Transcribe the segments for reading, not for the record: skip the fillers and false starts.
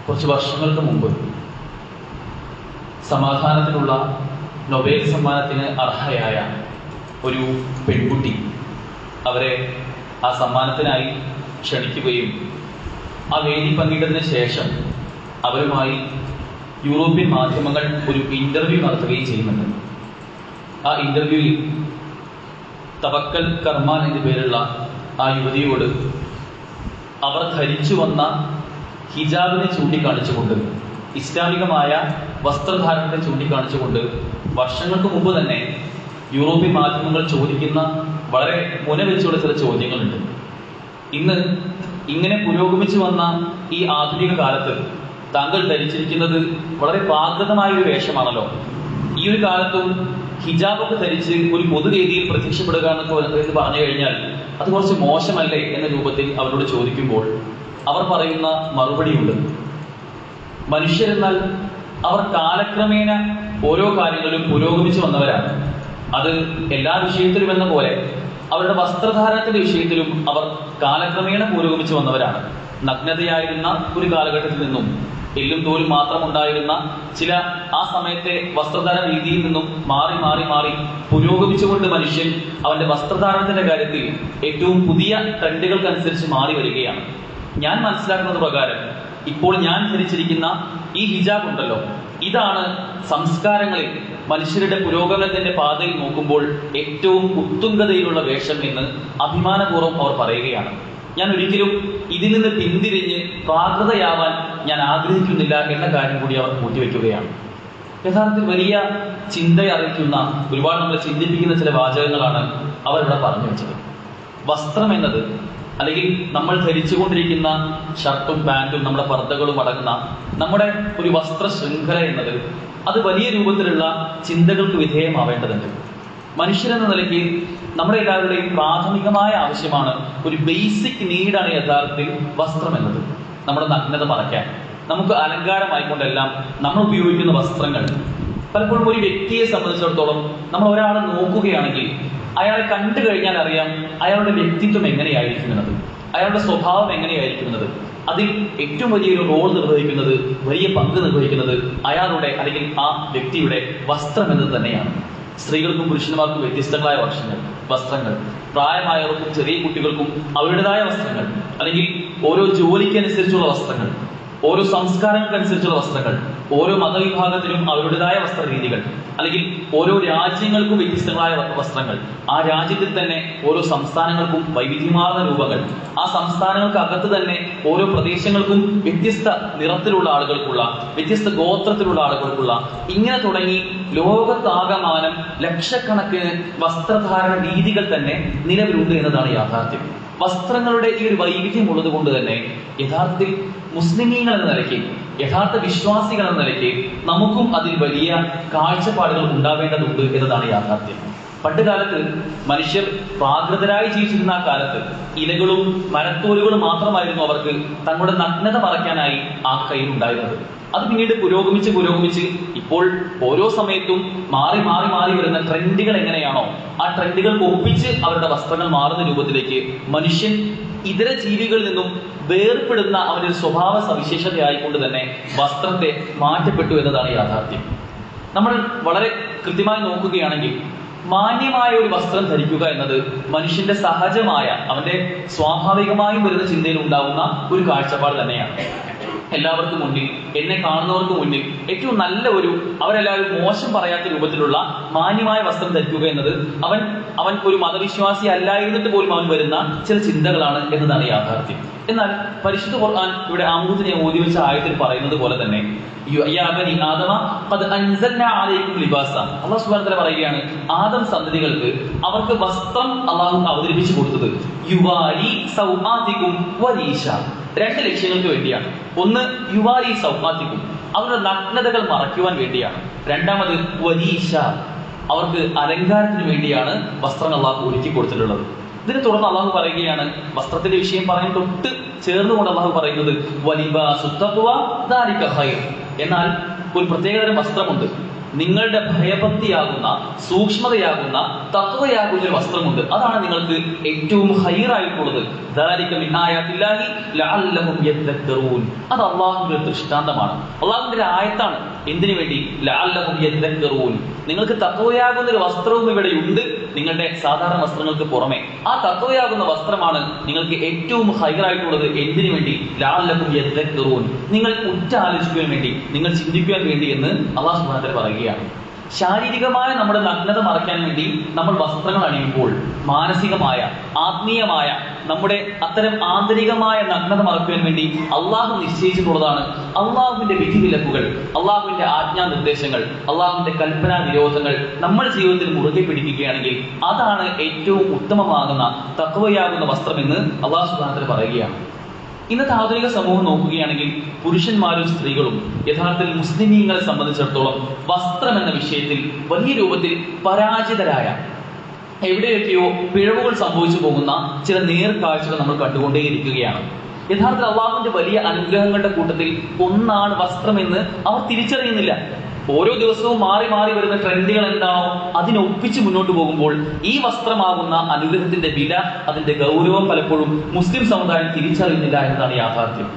കുറച്ച് വർഷങ്ങൾക്ക് മുമ്പ് സമാധാനത്തിനുള്ള നൊബേൽ സമ്മാനത്തിന് അർഹയായ ഒരു പെൺകുട്ടി അവരെ ആ സമ്മാനത്തിനായി ക്ഷണിക്കുകയും ആ വേദി പങ്കിട്ടതിന് ശേഷം അവരുമായി യൂറോപ്യൻ മാധ്യമങ്ങൾ ഒരു ഇന്റർവ്യൂ നടത്തുകയും ചെയ്യുന്നുണ്ട്. ആ ഇന്റർവ്യൂവിൽ തവക്കൽ കർമാൻ എന്നു പേരുള്ള ആ യുവതിയോട് അവർ ധരിച്ചു വന്ന ഹിജാബിനെ ചൂണ്ടിക്കാണിച്ചുകൊണ്ട്, ഇസ്ലാമികമായ വസ്ത്രധാരണത്തെ ചൂണ്ടിക്കാണിച്ചുകൊണ്ട് വർഷങ്ങൾക്ക് മുമ്പ് തന്നെ യൂറോപ്യൻ മാധ്യമങ്ങൾ ചോദിക്കുന്ന വളരെ മുനവെച്ചുള്ള ചില ചോദ്യങ്ങളുണ്ട്. ഇന്ന് ഇങ്ങനെ പുരോഗമിച്ചു വന്ന ഈ ആധുനിക കാലത്ത് താങ്കൾ ധരിച്ചിരിക്കുന്നത് വളരെ പ്രാകൃതമായ ഒരു വേഷമാണല്ലോ. ഈ ഒരു കാലത്തും ഹിജാബൊക്കെ ധരിച്ച് ഒരു പൊതുവേദിയിൽ പ്രത്യക്ഷപ്പെടുക എന്ന് പറഞ്ഞു കഴിഞ്ഞാൽ അത് കുറച്ച് മോശമല്ലേ എന്ന രൂപത്തിൽ അവരോട് ചോദിക്കുമ്പോൾ അവർ പറയുന്ന മറുപടിയുണ്ട്. മനുഷ്യരെന്നാൽ അവർ കാലക്രമേണ ഓരോ കാര്യങ്ങളിലും പുരോഗമിച്ചു വന്നവരാണ്. അത് എല്ലാ വിഷയത്തിലും എന്ന പോലെ അവരുടെ വസ്ത്രധാരണത്തിന്റെ വിഷയത്തിലും അവർ കാലക്രമേണ പുരോഗമിച്ചു വന്നവരാണ്. നഗ്നതയായിരുന്ന ഒരു കാലഘട്ടത്തിൽ നിന്നും എല്ലും തോലും മാത്രം ഉണ്ടായിരുന്ന ചില ആ സമയത്തെ വസ്ത്രധാരണ രീതിയിൽ നിന്നും മാറി മാറി മാറി പുരോഗമിച്ചുകൊണ്ട് മനുഷ്യൻ അവന്റെ വസ്ത്രധാരണത്തിന്റെ കാര്യത്തിൽ ഏറ്റവും പുതിയ ട്രെൻഡുകൾക്കനുസരിച്ച് മാറി വരികയാണ്. ഞാൻ മനസ്സിലാക്കുന്നത് പ്രകാരം ഇപ്പോൾ ഞാൻ ധരിച്ചിരിക്കുന്ന ഈ ഹിജാബ് ഉണ്ടല്ലോ, ഇതാണ് സംസ്കാരങ്ങളിൽ മനുഷ്യരുടെ പുരോഗമനത്തിന്റെ പാതയിൽ നോക്കുമ്പോൾ ഏറ്റവും ഉത്തുംഗതയിലുള്ള വേഷം എന്ന് അഭിമാനപൂർവ്വം അവർ പറയുകയാണ്. ഞാൻ ഒരിക്കലും ഇതിൽ നിന്ന് പിന്തിരിഞ്ഞ് പ്രാകൃതയാവാൻ ഞാൻ ആഗ്രഹിക്കുന്നില്ല എന്ന കാര്യം കൂടി അവർ കൂട്ടിവെക്കുകയാണ്. യഥാർത്ഥത്തിൽ വലിയ ചിന്തയറിയിക്കുന്ന, ഒരുപാട് നമ്മളെ ചിന്തിപ്പിക്കുന്ന ചില വാചകങ്ങളാണ് അവരിവിടെ പറഞ്ഞു വെച്ചത്. വസ്ത്രം എന്നത്, അല്ലെങ്കിൽ നമ്മൾ ധരിച്ചുകൊണ്ടിരിക്കുന്ന ഷർട്ടും പാൻറ്റും നമ്മുടെ പർദ്ദകളും അടങ്ങുന്ന നമ്മുടെ ഒരു വസ്ത്ര ശൃംഖല എന്നത് അത് വലിയ രൂപത്തിലുള്ള ചിന്തകൾക്ക് വിധേയമാവേണ്ടതുണ്ട്. മനുഷ്യരെന്ന നിലയ്ക്ക് നമ്മുടെ എല്ലാവരുടെയും പ്രാഥമികമായ ആവശ്യമാണ്, ഒരു ബേസിക് നീഡാണ് യഥാർത്ഥത്തിൽ വസ്ത്രം എന്നത്. നമ്മുടെ നഗ്നത മറയ്ക്കാൻ, നമുക്ക് അലങ്കാരമായിക്കൊണ്ടെല്ലാം നമ്മൾ ഉപയോഗിക്കുന്ന വസ്ത്രങ്ങൾ പലപ്പോഴും ഒരു വ്യക്തിയെ സംബന്ധിച്ചിടത്തോളം നമ്മൾ ഒരാളെ നോക്കുകയാണെങ്കിൽ അയാളെ കണ്ടു കഴിഞ്ഞാൽ അറിയാം അയാളുടെ വ്യക്തിത്വം എങ്ങനെയായിരിക്കുമെന്നത്, അയാളുടെ സ്വഭാവം എങ്ങനെയായിരിക്കുന്നത്. അതിൽ ഏറ്റവും വലിയൊരു റോൾ നിർവഹിക്കുന്നത്, വലിയ പങ്ക് നിർവഹിക്കുന്നത് അയാളുടെ അല്ലെങ്കിൽ ആ വ്യക്തിയുടെ വസ്ത്രം എന്നത് തന്നെയാണ്. സ്ത്രീകൾക്കും പുരുഷന്മാർക്കും വ്യത്യസ്തങ്ങളായ വസ്ത്രങ്ങൾ, പ്രായമായവർക്കും ചെറിയ കുട്ടികൾക്കും അവരുടേതായ വസ്ത്രങ്ങൾ, അല്ലെങ്കിൽ ഓരോ ജോലിക്കനുസരിച്ചുള്ള വസ്ത്രങ്ങൾ, ഓരോ സംസ്കാരങ്ങൾക്കനുസരിച്ചുള്ള വസ്ത്രങ്ങൾ, ഓരോ മതവിഭാഗത്തിനും അവരുടേതായ വസ്ത്രരീതികൾ, അല്ലെങ്കിൽ ഓരോ രാജ്യങ്ങൾക്കും വ്യത്യസ്തങ്ങളായ വസ്ത്രങ്ങൾ, ആ രാജ്യത്തിൽ തന്നെ ഓരോ സംസ്ഥാനങ്ങൾക്കും വൈവിധ്യമാർന്ന രൂപങ്ങൾ, ആ സംസ്ഥാനങ്ങൾക്കകത്ത് തന്നെ ഓരോ പ്രദേശങ്ങൾക്കും വ്യത്യസ്ത നിറത്തിലുള്ള ആളുകൾക്കുള്ള, വ്യത്യസ്ത ഗോത്രത്തിലുള്ള ആളുകൾക്കുള്ള, ഇങ്ങനെ തുടങ്ങി ലോകത്താകമാനം ലക്ഷക്കണക്കിന് വസ്ത്രധാരണ രീതികൾ തന്നെ നിലവിലുണ്ട് എന്നതാണ് യാഥാർത്ഥ്യം. വസ്ത്രങ്ങളുടെ ഈ ഒരു വൈവിധ്യം ഉള്ളത് കൊണ്ട് തന്നെ യഥാർത്ഥത്തിൽ മുസ്ലിമീങ്ങൾ എന്ന നിലയ്ക്ക്, യഥാർത്ഥ വിശ്വാസികൾ എന്ന നിലയ്ക്ക് നമുക്കും അതിൽ വലിയ കാഴ്ചപ്പാടുകൾ ഉണ്ടാവേണ്ടതുണ്ട് എന്നതാണ് യാഥാർത്ഥ്യം. പണ്ട് കാലത്ത് മനുഷ്യർ പ്രാകൃതരായി ജീവിച്ചിരുന്ന ആ കാലത്ത് ഇലകളും മരത്തോലുകളും മാത്രമായിരുന്നു അവർക്ക് തങ്ങളുടെ നഗ്നത മറയ്ക്കാനായി ആ കയ്യിലുണ്ടായിരുന്നത്. അത് പിന്നീട് പുരോഗമിച്ച് ഇപ്പോൾ ഓരോ സമയത്തും മാറി മാറി മാറി വരുന്ന ട്രെൻഡുകൾ എങ്ങനെയാണോ ആ ട്രെൻഡുകൾക്ക് ഒപ്പിച്ച് അവരുടെ വസ്ത്രങ്ങൾ മാറുന്ന രൂപത്തിലേക്ക് മനുഷ്യൻ ഇതര ജീവികളിൽ നിന്നും വേർപ്പെടുന്ന അവന്റെ ഒരു സ്വഭാവ സവിശേഷതയായിക്കൊണ്ട് തന്നെ വസ്ത്രത്തെ മാറ്റപ്പെട്ടു എന്നതാണ് യാഥാർത്ഥ്യം. നമ്മൾ വളരെ കൃത്യമായി നോക്കുകയാണെങ്കിൽ മാന്യമായ ഒരു വസ്ത്രം ധരിക്കുക എന്നത് മനുഷ്യന്റെ സഹജമായ, അവന്റെ സ്വാഭാവികമായും വരുന്ന ചിന്തയിൽ ഉണ്ടാവുന്ന ഒരു കാഴ്ചപ്പാട് തന്നെയാണ്. എല്ലാവർക്കും മുന്നിൽ, എന്നെ കാണുന്നവർക്ക് മുന്നിൽ ഏറ്റവും നല്ല അവരെല്ലാവരും മോശം പറയാത്ത രൂപത്തിലുള്ള മാന്യമായ വസ്ത്രം ധരിക്കുക എന്നത് അവൻ ഒരു മതവിശ്വാസി അല്ലായിരുന്നിട്ട് പോലും അവൻ വരുന്ന ചില ചിന്തകളാണ് എന്നതാണ് യാഥാർത്ഥ്യം. എന്നാൽ പരിശുദ്ധ ഖുർആൻ ഇവിടെ ആമുഖത്തിനെ ഓതി വെച്ച ആയത്തിൽ പറയുന്നത് പോലെ തന്നെ അല്ലാഹു സുബ്ഹാനഹു വ തആല പറയുകയാണ്, ആദം സന്തതികൾക്ക് അവർക്ക് വസ്ത്രം അല്ലാഹു അവതരിപ്പിച്ചു കൊടുത്തത് യുവാരി സൗആതികും വരീശ, രണ്ട് ലക്ഷ്യങ്ങൾക്ക് വേണ്ടിയാണ്. ഒന്ന് യുവാരി സൗആതികും, അവരുടെ നഗ്നതകൾ മറയ്ക്കുവാൻ വേണ്ടിയാണ്. രണ്ടാമത് വരീശ, അവർക്ക് അലങ്കാരത്തിന് വേണ്ടിയാണ് വസ്ത്രങ്ങൾ അല്ലാഹു ഒരുക്കി കൊടുത്തിട്ടുള്ളത്. ഇതിനെ തുടർന്ന് അള്ളാഹു പറയുകയാണ്, വസ്ത്രത്തിന്റെ വിഷയം പറയാൻ തൊട്ട് ചേർന്നുകൊണ്ട് അള്ളാഹു പറയുന്നത് വലിബാസു തഖ്വ ദാലിക ഖൈർ. എന്നാൽ ഒരു പ്രത്യേകതരം വസ്ത്രമുണ്ട്, നിങ്ങളുടെ ഭയഭക്തിയാകുന്ന, സൂക്ഷ്മതയാകുന്ന, തഖ്വയാകുന്ന ഒരു വസ്ത്രമുണ്ട്. അതാണ് നിങ്ങൾക്ക് ഏറ്റവും ഹൈറായിട്ടുള്ളത്. അത് അള്ളാഹുവിന്റെ ദൃഷ്ടാന്തമാണ്, അള്ളാഹുവിന്റെ ഒരു ആയത്താണ്. എന്തിനു വേണ്ടി? ലഅല്ലഹും യദ്ദക്കറൂൻ. നിങ്ങൾക്ക് തഖ്വയാകുന്ന ഒരു വസ്ത്രവും ഇവിടെ ഉണ്ട്, നിങ്ങളുടെ സാധാരണ വസ്ത്രങ്ങൾക്ക് പുറമെ. ആ തഖ്വയാകുന്ന വസ്ത്രമാണ് നിങ്ങൾക്ക് ഏറ്റവും ഹൈറായിട്ടുള്ളത്. എന്തിനു വേണ്ടി? ലഅല്ലഹും യദ്ദക്കറൂൻ. നിങ്ങൾ ഉറ്റാലോചിക്കുവാൻ വേണ്ടി, നിങ്ങൾ ചിന്തിക്കുവാൻ വേണ്ടി എന്ന് അല്ലാഹു സുബ്ഹാനഹു വ തആല പറയുകയാണ്. ശാരീരികമായ നമ്മുടെ നഗ്നത മറയ്ക്കാൻ വേണ്ടി നമ്മൾ വസ്ത്രങ്ങൾ അണിയുമ്പോൾ മാനസികമായ, ആത്മീയമായ, നമ്മുടെ അത്തരം ആന്തരികമായ നഗ്നത മറയ്ക്കുവാൻ വേണ്ടി അള്ളാഹു നിശ്ചയിച്ചിട്ടുള്ളതാണ് അള്ളാഹുവിന്റെ വിധിവിലക്കുകൾ, അള്ളാഹുവിന്റെ ആജ്ഞാനിർദ്ദേശങ്ങൾ, അള്ളാഹുവിന്റെ കൽപ്പനാ വിരോധങ്ങൾ നമ്മൾ ജീവിതത്തിൽ മുറുകെ പിടിക്കുകയാണെങ്കിൽ അതാണ് ഏറ്റവും ഉത്തമമാകുന്ന തഖ്വയാകുന്ന വസ്ത്രമെന്ന് അള്ളാഹു സുബ്ഹാനഹു വ തആല പറയുകയാണ്. ഇന്നത്തെ ആധുനിക സമൂഹം നോക്കുകയാണെങ്കിൽ പുരുഷന്മാരും സ്ത്രീകളും യഥാർത്ഥത്തിൽ മുസ്ലിമീങ്ങളെ സംബന്ധിച്ചിടത്തോളം വസ്ത്രം എന്ന വിഷയത്തിൽ വലിയ രൂപത്തിൽ പരാജിതരായ, എവിടെയൊക്കെയോ പിഴവുകൾ സംഭവിച്ചു പോകുന്ന ചില നേർക്കാഴ്ചകൾ നമ്മൾ കണ്ടുകൊണ്ടേയിരിക്കുകയാണ്. യഥാർത്ഥത്തിൽ അള്ളാഹുവിന്റെ വലിയ അനുഗ്രഹങ്ങളുടെ കൂട്ടത്തിൽ ഒന്നാണ് വസ്ത്രമെന്ന് അവർ തിരിച്ചറിയുന്നില്ല. ഓരോ ദിവസവും മാറി മാറി വരുന്ന ട്രെൻഡുകൾ എന്താണോ അതിനൊപ്പിച്ച് മുന്നോട്ട് പോകുമ്പോൾ ഈ വസ്ത്രമാകുന്ന അനുഗ്രഹത്തിന്റെ വില, അതിന്റെ ഗൗരവം പലപ്പോഴും മുസ്ലിം സമുദായം തിരിച്ചറിയുന്നില്ല എന്നതാണ് യാഥാർത്ഥ്യം.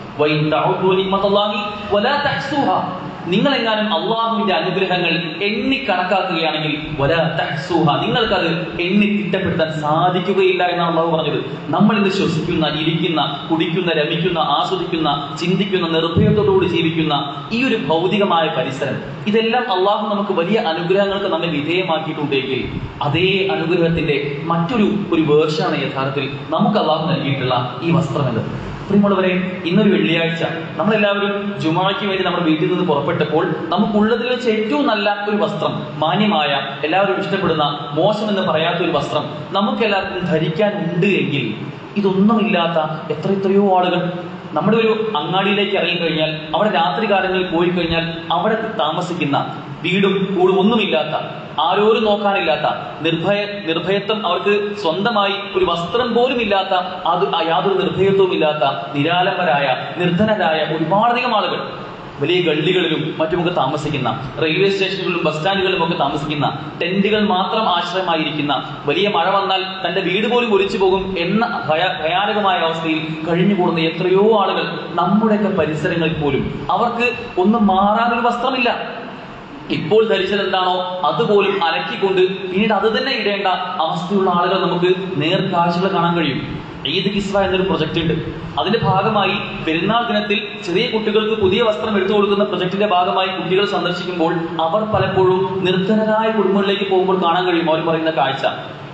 നിങ്ങളെങ്ങാനും അള്ളാഹുവിന്റെ അനുഗ്രഹങ്ങൾ എണ്ണി കണക്കാക്കുകയാണെങ്കിൽ നിങ്ങൾക്കത് എണ്ണി തിട്ടപ്പെടുത്താൻ സാധിക്കുകയില്ല എന്നാണ് അള്ളാഹു പറഞ്ഞത്. നമ്മൾ ഇന്ന് ശ്വസിക്കുന്ന, ഇരിക്കുന്ന, കുടിക്കുന്ന, രമിക്കുന്ന, ആസ്വദിക്കുന്ന, ചിന്തിക്കുന്ന, നിർഭയത്തോടുകൂടി ജീവിക്കുന്ന ഈ ഒരു ഭൗതികമായ പരിസരം, ഇതെല്ലാം അള്ളാഹു നമുക്ക് വലിയ അനുഗ്രഹങ്ങൾക്ക് നമ്മെ വിധേയമാക്കിയിട്ടുണ്ടെങ്കിൽ അതേ അനുഗ്രഹത്തിന്റെ മറ്റൊരു വേർഷനാണ് യഥാർത്ഥത്തിൽ നമുക്ക് അള്ളാഹു നൽകിയിട്ടുള്ള ഈ വസ്ത്രം എന്നത്. പ്രിയമുള്ളവരെ, ഇന്നൊരു വെള്ളിയാഴ്ച നമ്മളെല്ലാവരും ജുമായ്ക്ക് വേണ്ടി നമ്മുടെ വീട്ടിൽ നിന്ന് പുറപ്പെട്ടപ്പോൾ നമുക്കുള്ളതിൽ വെച്ച് ഏറ്റവും നല്ല ഒരു വസ്ത്രം, മാന്യമായ, എല്ലാവരും ഇഷ്ടപ്പെടുന്ന, മോശമെന്ന് പറയാത്ത ഒരു വസ്ത്രം നമുക്കെല്ലാവർക്കും ധരിക്കാനുണ്ട് എങ്കിൽ ഇതൊന്നുമില്ലാത്ത എത്രയോ ആളുകൾ നമ്മുടെ ഒരു അങ്ങാടിയിലേക്ക് ഇറങ്ങിക്കഴിഞ്ഞാൽ, അവിടെ രാത്രി കാലങ്ങളിൽ പോയി കഴിഞ്ഞാൽ അവിടെ താമസിക്കുന്ന, വീടും കൂടും ഒന്നുമില്ലാത്ത, ആരോരും നോക്കാനില്ലാത്ത, നിർഭയത്വം അവർക്ക് സ്വന്തമായി ഒരു വസ്ത്രം പോലും ഇല്ലാത്ത, യാതൊരു നിർഭയത്വവും ഇല്ലാത്ത, നിരാലംബരായ, നിർധനരായ ഒരുപാടധികം ആളുകൾ വലിയ ഗള്ളികളിലും മറ്റുമൊക്കെ താമസിക്കുന്ന, റെയിൽവേ സ്റ്റേഷനുകളിലും ബസ് സ്റ്റാൻഡുകളിലും ഒക്കെ താമസിക്കുന്ന, ടെന്റുകൾ മാത്രം ആശ്രയമായിരിക്കുന്ന, വലിയ മഴ വന്നാൽ തന്റെ വീട് പോലും ഒലിച്ചു പോകും എന്ന ഭയാനകമായ അവസ്ഥയിൽ കഴിഞ്ഞുകൂടുന്ന എത്രയോ ആളുകൾ നമ്മുടെയൊക്കെ പരിസരങ്ങളിൽ പോലും അവർക്ക് ഒന്നും മാറാനൊരു വസ്ത്രമില്ല. ഇപ്പോൾ ധരിച്ചത് എന്താണോ അതുപോലും അലക്കിക്കൊണ്ട് പിന്നീട് അത് തന്നെ ഇടേണ്ട അവസ്ഥയുള്ള ആളുകൾ നമുക്ക് നേർക്കാഴ്ചകൾ കാണാൻ കഴിയും. ഈദ് കിസ്വ എന്നൊരു പ്രൊജക്ട് ഉണ്ട്. അതിന്റെ ഭാഗമായി പെരുന്നാൾ ദിനത്തിൽ ചെറിയ കുട്ടികൾക്ക് പുതിയ വസ്ത്രം എടുത്തു കൊടുക്കുന്ന പ്രൊജക്ടിന്റെ ഭാഗമായി കുട്ടികൾ സന്ദർശിക്കുമ്പോൾ അവർ പലപ്പോഴും നിർധനരായ കുടുംബങ്ങളിലേക്ക് പോകുമ്പോൾ കാണാൻ കഴിയും അവർ പറയുന്ന കാഴ്ച.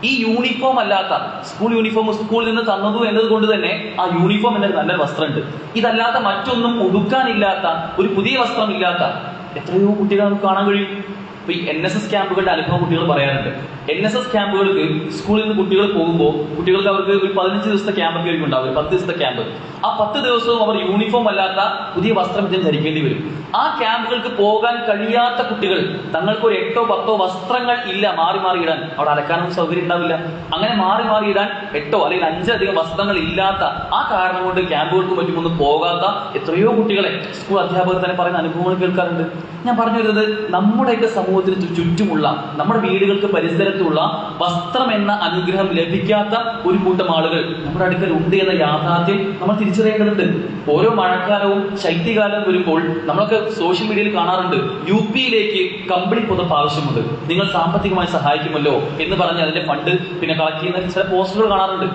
ഈ യൂണിഫോം അല്ലാത്ത, സ്കൂൾ യൂണിഫോം സ്കൂളിൽ നിന്ന് തന്നതു എന്നതുകൊണ്ട് തന്നെ ആ യൂണിഫോം എന്നൊരു നല്ല വസ്ത്രമുണ്ട്. ഇതല്ലാത്ത മറ്റൊന്നും ഉടുക്കാനില്ലാത്ത, ഒരു പുതിയ വസ്ത്രം ഇല്ലാത്ത എത്രയോ കുട്ടികൾ നമുക്ക് കാണാൻ കഴിയും. ഇപ്പൊ ഈ NSS ക്യാമ്പുകളുടെ അനുഭവം കുട്ടികൾ പറയാറുണ്ട്. NSS ക്യാമ്പുകൾക്ക് സ്കൂളിൽ നിന്ന് കുട്ടികൾ പോകുമ്പോൾ കുട്ടികൾക്ക് അവർക്ക് ഒരു 15 ദിവസത്തെ ക്യാമ്പൊക്കെ ഉണ്ടാവും, 10 ദിവസത്തെ ക്യാമ്പ്. ആ 10 ദിവസവും അവർ യൂണിഫോം അല്ലാത്ത പുതിയ വസ്ത്രം ധരിക്കേണ്ടി വരും. ആ ക്യാമ്പുകൾക്ക് പോകാൻ കഴിയാത്ത കുട്ടികൾ തങ്ങൾക്ക് ഒരു 8ഓ 10ഓ വസ്ത്രങ്ങൾ ഇല്ല മാറി മാറി ഇടാൻ, അവിടെ അലക്കാനൊന്നും സൗകര്യം ഉണ്ടാവില്ല. അങ്ങനെ മാറി മാറി ഇടാൻ 8ഓ അല്ലെങ്കിൽ 5 വസ്ത്രങ്ങൾ ഇല്ലാത്ത ആ കാരണം കൊണ്ട് ക്യാമ്പുകൾക്കും മറ്റുമൊന്നും പോകാത്ത എത്രയോ കുട്ടികളെ സ്കൂൾ അധ്യാപകർ തന്നെ പറയുന്ന അനുഭവങ്ങൾ കേൾക്കാറുണ്ട്. ഞാൻ പറഞ്ഞു വരുന്നത്, നമ്മുടെയൊക്കെ സമൂഹത്തിന് ചുറ്റുമുള്ള, നമ്മുടെ വീടുകൾക്ക് പരിസരത്തുള്ള വസ്ത്രം എന്ന അനുഗ്രഹം ലഭിക്കാത്ത ഒരു കൂട്ടം ആളുകൾ നമ്മുടെ അടുക്കൽ ഉണ്ട് എന്ന യാഥാർത്ഥ്യം നമ്മൾ തിരിച്ചറിയേണ്ടതുണ്ട്. ഓരോ മഴക്കാലവും ശൈത്യകാലവും വരുമ്പോൾ നമ്മളൊക്കെ സോഷ്യൽ മീഡിയയിൽ കാണാറുണ്ട്, UP-യിലേക്ക് കമ്പിളി പുതപ്പ് ആവശ്യമുണ്ട്, നിങ്ങൾ സാമ്പത്തികമായി സഹായിക്കുമല്ലോ എന്ന് പറഞ്ഞ് അതിന്റെ ഫണ്ട് പിന്നെ കളക്ട് ചെയ്യുന്ന ചില പോസ്റ്ററുകൾ കാണാറുണ്ട്.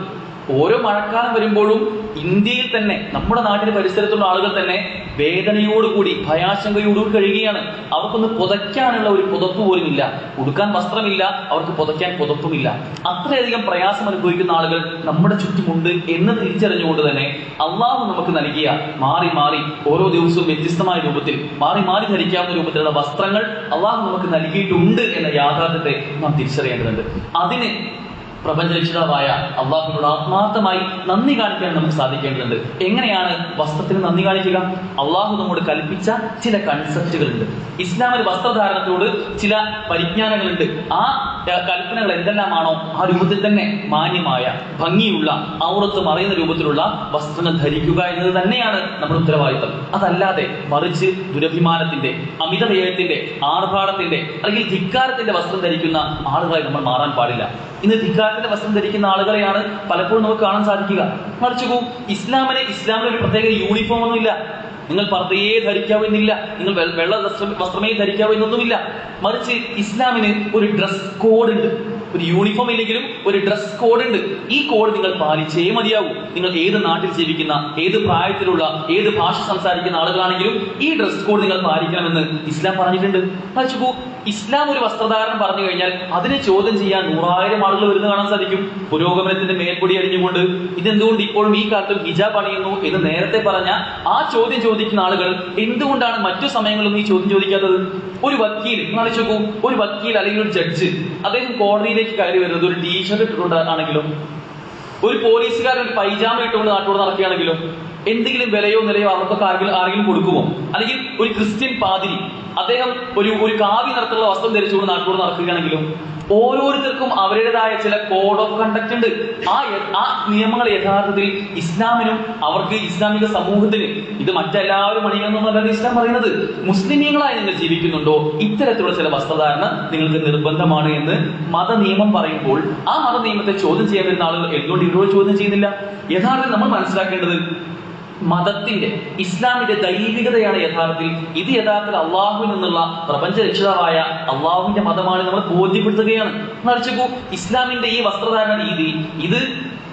ഓരോ മഴക്കാലം വരുമ്പോഴും ഇന്ത്യയിൽ തന്നെ, നമ്മുടെ നാട്ടിന് പരിസരത്തുള്ള ആളുകൾ തന്നെ വേദനയോടുകൂടി, ഭയാശങ്കയോടുകൂടി കഴിയുകയാണ്. അവർക്കൊന്ന് പുതയ്ക്കാനുള്ള ഒരു പുതപ്പ് പോലും ഇല്ല, ഉടുക്കാൻ വസ്ത്രമില്ല, അവർക്ക് പുതയ്ക്കാൻ പുതപ്പുമില്ല. അത്രയധികം പ്രയാസം അനുഭവിക്കുന്ന ആളുകൾ നമ്മുടെ ചുറ്റുമുണ്ട് എന്ന് തിരിച്ചറിഞ്ഞുകൊണ്ട് തന്നെ അള്ളാഹു നമുക്ക് നൽകിയ മാറി മാറി ഓരോ ദിവസവും വ്യത്യസ്തമായ രൂപത്തിൽ മാറി മാറി ധരിക്കാവുന്ന രൂപത്തിലുള്ള വസ്ത്രങ്ങൾ അള്ളാഹു നമുക്ക് നൽകിയിട്ടുണ്ട് എന്ന യാഥാർത്ഥ്യത്തെ നാം തിരിച്ചറിയേണ്ടതുണ്ട്. അതിന് പ്രപഞ്ചരക്ഷിതാവായ അള്ളാഹുവിനോട് ആത്മാർത്ഥമായി നന്ദി കാണിക്കാൻ നമുക്ക് സാധിക്കേണ്ടതുണ്ട്. എങ്ങനെയാണ് വസ്ത്രത്തിന് നന്ദി കാണിക്കുക? അള്ളാഹു നമ്മോട് കൽപ്പിച്ച ചില കൺസെപ്റ്റുകളുണ്ട്. ഇസ്ലാമിൽ വസ്ത്രധാരണത്തോട് ചില പരിജ്ഞാനങ്ങളുണ്ട്. ആ കൽപ്പനകൾ എന്തെല്ലാമാണോ ആ രൂപത്തിൽ തന്നെ മാന്യമായ, ഭംഗിയുള്ള, ഔറത്ത് മറയുന്ന രൂപത്തിലുള്ള വസ്ത്രങ്ങൾ ധരിക്കുക എന്നത് തന്നെയാണ് നമ്മുടെ ഉത്തരവാദിത്തം. അതല്ലാതെ മറിച്ച് ദുരഭിമാനത്തിന്റെ, അമിതവ്യയത്തിന്റെ, ആർഭാടത്തിന്റെ അല്ലെങ്കിൽ ധിക്കാരത്തിന്റെ വസ്ത്രം ധരിക്കുന്ന ആളുകളായി നമ്മൾ മാറാൻ പാടില്ല. ഇന്ന് ധിക്കാരത്തിന്റെ വസ്ത്രം ധരിക്കുന്ന ആളുകളെയാണ് പലപ്പോഴും നമുക്ക് കാണാൻ സാധിക്കുക. മറിച്ചു ഇസ്ലാമിന് ഒരു പ്രത്യേക യൂണിഫോം ഒന്നുമില്ല. നിങ്ങൾ പർദ്ദയെ ധരിക്കാവുന്നില്ല, നിങ്ങൾ വെള്ള വസ്ത്രമേ ധരിക്കാവുന്നൊന്നുമില്ല. മറിച്ച് ഇസ്ലാമിന് ഒരു ഡ്രസ് കോഡ് ഉണ്ട്. ഒരു യൂണിഫോം ഇല്ലെങ്കിലും ഒരു ഡ്രസ് കോഡ് ഉണ്ട്. ഈ കോഡ് നിങ്ങൾ പാലിച്ചേ മതിയാവൂ. നിങ്ങൾ ഏത് നാട്ടിൽ ജീവിക്കുന്ന, ഏത് പ്രായത്തിലുള്ള, ഏത് ഭാഷ സംസാരിക്കുന്ന ആളുകളാണെങ്കിലും ഈ ഡ്രസ് കോഡ് നിങ്ങൾ പാലിക്കണമെന്ന് ഇസ്ലാം പറഞ്ഞിട്ടുണ്ട്. മറിച്ചു ഇസ്ലാം ഒരു വസ്ത്രധാരണം പറഞ്ഞു കഴിഞ്ഞാൽ അതിനെ ചോദ്യം ചെയ്യാൻ 100,000 ആളുകൾ വരുന്ന കാണാൻ സാധിക്കും. പുരോഗമനത്തിന്റെ മേൽപ്പൊടി അണിഞ്ഞുകൊണ്ട് ഇതെന്തുകൊണ്ട് ഇപ്പോഴും ഈ കാലത്തും ഹിജാബ് അണിയുന്നു എന്ന് നേരത്തെ പറഞ്ഞ ആ ചോദ്യം ചോദിക്കുന്ന ആളുകൾ എന്തുകൊണ്ടാണ് മറ്റു സമയങ്ങളിലൊന്നും ഈ ചോദ്യം ചോദിക്കാത്തത്? ഒരു വക്കീൽ നോക്കൂ, ഒരു വക്കീൽ അല്ലെങ്കിൽ ഒരു ജഡ്ജ് അദ്ദേഹം കോടതിയിലേക്ക് കയറി വരുന്നത് ഒരു ടീഷർട്ട് ഇട്ടുകൊണ്ടാണെങ്കിലും, ഒരു പോലീസുകാരൻ ഒരു പൈജാമ ഇട്ടുകൊണ്ട് നാട്ടോട് നടക്കുകയാണെങ്കിലും എന്തെങ്കിലും വിലയോ നിലയോ അവർക്കൊക്കെ ആരെങ്കിലും കൊടുക്കുമോ? അല്ലെങ്കിൽ ഒരു ക്രിസ്ത്യൻ പാതിരി അദ്ദേഹം ഒരു കാവ്യ നിറത്തിലുള്ള വസ്ത്രം ധരിച്ചുകൊണ്ട് നാട്ടോട് നടക്കുകയാണെങ്കിലും ഓരോരുത്തർക്കും അവരുടേതായ ചില കോഡ് ഓഫ് കണ്ടക്ട് ഉണ്ട്. ആ നിയമങ്ങൾ യഥാർത്ഥത്തിൽ ഇസ്ലാമിനും അവർക്ക് ഇസ്ലാമിക സമൂഹത്തിന് ഇത് മറ്റെല്ലാവരും അണിയണമെന്നല്ല ഇസ്ലാം പറയുന്നത്. മുസ്ലിമീങ്ങളായി നിങ്ങൾ ജീവിക്കുന്നുണ്ടോ ഇത്തരത്തിലുള്ള ചില വസ്ത്രധാരണ നിങ്ങൾക്ക് നിർബന്ധമാണ് എന്ന് മതനിയമം പറയുമ്പോൾ ആ മതനിയമത്തെ ചോദ്യം ചെയ്യാൻ വരുന്ന ആളുകൾ എന്തുകൊണ്ട് ഇവരോട് ചോദ്യം ചെയ്യുന്നില്ല? യഥാർത്ഥത്തിൽ നമ്മൾ മനസ്സിലാക്കേണ്ടത് മതത്തിന്റെ, ഇസ്ലാമിന്റെ ദൈവികതയാണ് യഥാർത്ഥത്തിൽ. ഇത് യഥാർത്ഥത്തിൽ അള്ളാഹുവിൽ നിന്നുള്ള പ്രപഞ്ച രക്ഷിതാവായ അള്ളാഹുവിന്റെ മതമാണ് നമ്മൾ ബോധ്യപ്പെടുത്തുകയാണ്. മറിച്ചു ഇസ്ലാമിന്റെ ഈ വസ്ത്രധാരണ രീതി ഇത്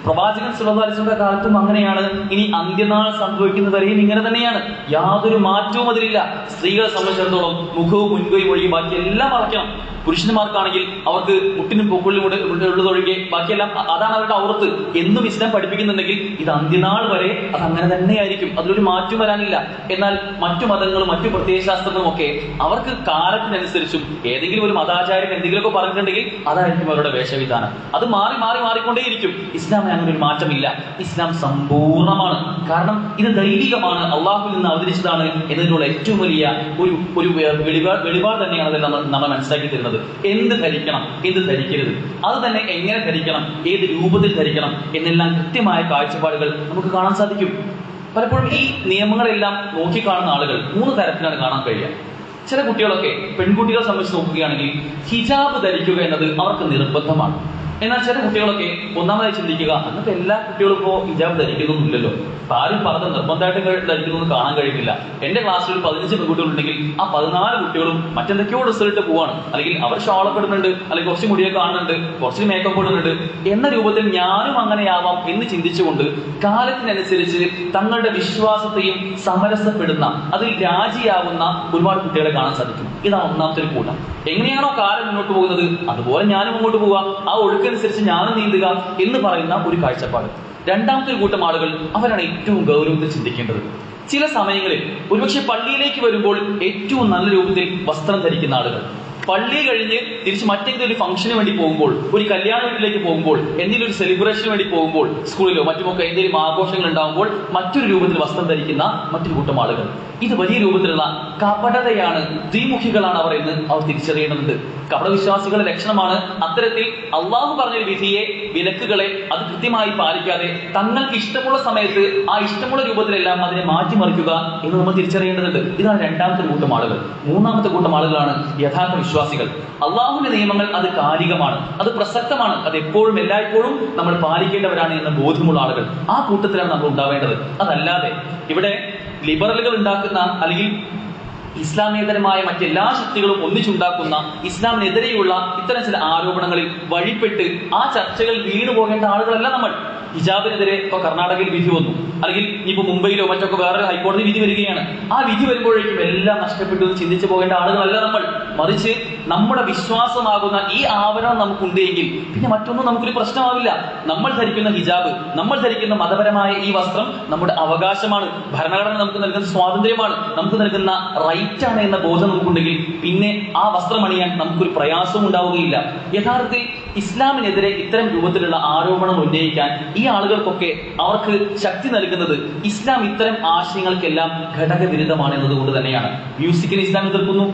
പ്രവാചകൻ സല്ലല്ലാഹു അലൈഹി വസല്ലമയുടെ കാലത്തും അങ്ങനെയാണ്. ഇനി അന്ത്യനാൾ സംഭവിക്കുന്നവരെയും ഇങ്ങനെ തന്നെയാണ്. യാതൊരു മാറ്റവും അതിലില്ല. സ്ത്രീകളെ സംബന്ധിച്ചിടത്തോളം മുഖവും മുൻകൈയും ഒഴികെ ബാക്കി എല്ലാം മറയ്ക്കണം. പുരുഷന്മാർക്കാണെങ്കിൽ അവർക്ക് മുട്ടിനും പൊക്കിളിലും ഉള്ളതൊഴികെ ബാക്കിയെല്ലാം അതാണ് അവരുടെ ഔറത്ത് എന്നും ഇസ്ലാം പഠിപ്പിക്കുന്നുണ്ടെങ്കിൽ ഇത് അന്ത്യനാൾ വരെ അത് അങ്ങനെ തന്നെയായിരിക്കും. അതിലൊരു മാറ്റം വരാനില്ല. എന്നാൽ മറ്റു മതങ്ങളും മറ്റു പ്രത്യയശാസ്ത്രങ്ങളും ഒക്കെ അവർക്ക് കാലത്തിനനുസരിച്ചും ഏതെങ്കിലും ഒരു മതാചാര്യം എന്തെങ്കിലുമൊക്കെ പറഞ്ഞിട്ടുണ്ടെങ്കിൽ അതായിരിക്കും അവരുടെ വേഷവിധാനം. അത് മാറിക്കൊണ്ടേയിരിക്കും. ഇസ്ലാമിന് അങ്ങനെ ഒരു മാറ്റമില്ല. ഇസ്ലാം സമ്പൂർണ്ണമാണ്. കാരണം ഇത് ദൈവികമാണ്, അള്ളാഹുവിൽ നിന്ന് അവതരിച്ചതാണ് എന്നതിനുള്ള ഏറ്റവും വലിയ ഒരു വെളിപാട് തന്നെയാണ് അതിൽ നമ്മൾ മനസ്സിലാക്കി തരുന്നത്. എന്ത് ധരിക്കണം, എന്ത് ധരിക്കരുത്, അത് തന്നെ എങ്ങനെ ധരിക്കണം, ഏത് രൂപത്തിൽ ധരിക്കണം എന്നെല്ലാം കൃത്യമായ കാഴ്ചപ്പാടുകൾ നമുക്ക് കാണാൻ സാധിക്കും. പലപ്പോഴും ഈ നിയമങ്ങളെല്ലാം നോക്കിക്കാണുന്ന ആളുകൾ 3 തരത്തിലാണ് കാണാൻ കഴിയുക. ചില കുട്ടികളൊക്കെ, പെൺകുട്ടികളെ സംബന്ധിച്ച് നോക്കുകയാണെങ്കിൽ ഹിജാബ് ധരിക്കുക എന്നത് അവർക്ക് നിർബന്ധമാണ്. എന്നാൽ ചില കുട്ടികളൊക്കെ ഒന്നാമതായി ചിന്തിക്കുക, അന്നത്തെ എല്ലാ കുട്ടികളും ഇപ്പോൾ ഹിജാബ് ധരിക്കുന്നൊന്നുമില്ലല്ലോ, ആരും പറഞ്ഞ നിർബന്ധമായിട്ട് ധരിക്കുന്നൊന്നും കാണാൻ കഴിയുന്നില്ല. എന്റെ ക്ലാസ്സിൽ 15 പെൺകുട്ടികളുണ്ടെങ്കിൽ ആ 14 കുട്ടികളും മറ്റെന്തൊക്കെയോ റിസൾട്ട് പോവാണ്. അല്ലെങ്കിൽ അവർ ഷോളൊക്കെ ഇടുന്നുണ്ട്, അല്ലെങ്കിൽ കുറച്ച് മുടിയൊക്കെ കാണുന്നുണ്ട്, കുറച്ച് മേക്കപ്പ് ഇടുന്നുണ്ട് എന്ന രൂപത്തിൽ ഞാനും അങ്ങനെയാവാം എന്ന് ചിന്തിച്ചുകൊണ്ട് കാലത്തിനനുസരിച്ച് തങ്ങളുടെ വിശ്വാസത്തെയും സമരസപ്പെടുന്ന, അതിൽ രാജിയാവുന്ന ഒരുപാട് കുട്ടികളെ കാണാൻ സാധിക്കും. ഇതാണ് ഒന്നാമത്തെ ഒരു കൂട്ടം. എങ്ങനെയാണോ കാലം മുന്നോട്ട് പോകുന്നത് അതുപോലെ ഞാനും മുന്നോട്ട് പോവുക, ആ ഒഴുക്കനുസരിച്ച് ഞാനും നീന്തുക എന്ന് പറയുന്ന ഒരു കാഴ്ചപ്പാട്. രണ്ടാമത്തെ ഒരു കൂട്ടം ആളുകൾ അവരാണ് ഏറ്റവും ഗൗരവത്തിൽ ചിന്തിക്കേണ്ടത്. ചില സമയങ്ങളിൽ ഒരുപക്ഷെ പള്ളിയിലേക്ക് വരുമ്പോൾ ഏറ്റവും നല്ല രൂപത്തിൽ വസ്ത്രം ധരിക്കുന്ന ആളുകൾ, പള്ളി കഴിഞ്ഞ് തിരിച്ച് മറ്റെന്തെങ്കിലും ഒരു ഫംഗ്ഷന് വേണ്ടി പോകുമ്പോൾ, ഒരു കല്യാണ വീട്ടിലേക്ക് പോകുമ്പോൾ, എന്തെങ്കിലും ഒരു സെലിബ്രേഷന് വേണ്ടി പോകുമ്പോൾ, സ്കൂളിലോ മറ്റുമൊക്കെ എന്തെങ്കിലും ആഘോഷങ്ങൾ ഉണ്ടാകുമ്പോൾ മറ്റൊരു രൂപത്തിൽ വസ്ത്രം ധരിക്കുന്ന മറ്റൊരു കൂട്ടം ആളുകൾ. ഇത് വലിയ രൂപത്തിലുള്ള കപടതയാണ്, ദ്വിമുഖികളാണ് അവർ എന്ന് അവർ തിരിച്ചറിയേണ്ടതുണ്ട്. കപടവിശ്വാസികളുടെ ലക്ഷണമാണ് അത്തരത്തിൽ അള്ളാഹു പറഞ്ഞൊരു വിധിയെ, വിലക്കുകളെ അത് കൃത്യമായി പാലിക്കാതെ തങ്ങൾക്ക് ഇഷ്ടമുള്ള സമയത്ത് ആ ഇഷ്ടമുള്ള രൂപത്തിലെല്ലാം അതിനെ മാറ്റിമറിക്കുക എന്ന് നമ്മൾ തിരിച്ചറിയേണ്ടതുണ്ട്. ഇതാണ് രണ്ടാമത്തെ കൂട്ടം ആളുകൾ. മൂന്നാമത്തെ കൂട്ടം ആളുകളാണ് യഥാർത്ഥ വിശ്വാസികൾ. അള്ളാഹുവിന്റെ നിയമങ്ങൾ അത് കാലികമാണ്, അത് പ്രസക്തമാണ്, അത് എപ്പോഴും എല്ലായ്പ്പോഴും നമ്മൾ പാലിക്കേണ്ടവരാണ് എന്ന ബോധ്യമുള്ള ആളുകൾ. ആ കൂട്ടത്തിലാണ് നമ്മൾ ഉണ്ടാവേണ്ടത്. അതല്ലാതെ ഇവിടെ ലിബറലുകൾ ഉണ്ടാക്കുന്ന അല്ലെങ്കിൽ ഇസ്ലാമേതരമായ മറ്റെല്ലാ ശക്തികളും ഒന്നിച്ചുണ്ടാക്കുന്ന ഇസ്ലാമിനെതിരെയുള്ള ഇത്തരം ചില ആരോപണങ്ങളിൽ വഴിപ്പെട്ട് ആ ചർച്ചകൾ വീണു പോകേണ്ട ആളുകളല്ല നമ്മൾ. ഹിജാബിനെതിരെ ഇപ്പൊ കർണാടകയിൽ വിധി വന്നു, അല്ലെങ്കിൽ ഇനിയിപ്പോ മുംബൈയിലോ മറ്റൊക്കെ വേറെ ഹൈക്കോടതി വിധി വരികയാണ്. ആ വിധി വരുമ്പോഴേക്കും എല്ലാം നഷ്ടപ്പെട്ടു എന്ന് ചിന്തിച്ചു പോകേണ്ട ആളുകളല്ല നമ്മൾ. മറിച്ച് നമ്മുടെ വിശ്വാസമാകുന്ന ഈ ആവരണം നമുക്കുണ്ട് എങ്കിൽ പിന്നെ മറ്റൊന്നും നമുക്കൊരു പ്രശ്നമാവില്ല. നമ്മൾ ധരിക്കുന്ന ഹിജാബ്, നമ്മൾ ധരിക്കുന്ന മതപരമായ ഈ വസ്ത്രം നമ്മുടെ അവകാശമാണ്, ഭരണഘടന നമുക്ക് നൽകുന്ന സ്വാതന്ത്ര്യമാണ്, നമുക്ക് നൽകുന്ന റൈറ്റ് ആണ് എന്ന ബോധം നമുക്കുണ്ടെങ്കിൽ പിന്നെ ആ വസ്ത്രം അണിയാൻ നമുക്കൊരു പ്രയാസവും ഉണ്ടാവുകയില്ല. യഥാർത്ഥത്തിൽ ഇസ്ലാമിനെതിരെ ഇത്തരം രൂപത്തിലുള്ള ആരോപണം ഉന്നയിക്കാൻ ഈ ആളുകൾക്കൊക്കെ അവർക്ക് ശക്തി നൽകുന്നത് ഇസ്ലാം ഇത്തരം ആശയങ്ങൾക്കെല്ലാം ഘടകവിരുദ്ധമാണ് എന്നതുകൊണ്ട് തന്നെയാണ്. മ്യൂസിക്കിനെ ഇസ്ലാം എതിർക്കുന്നു,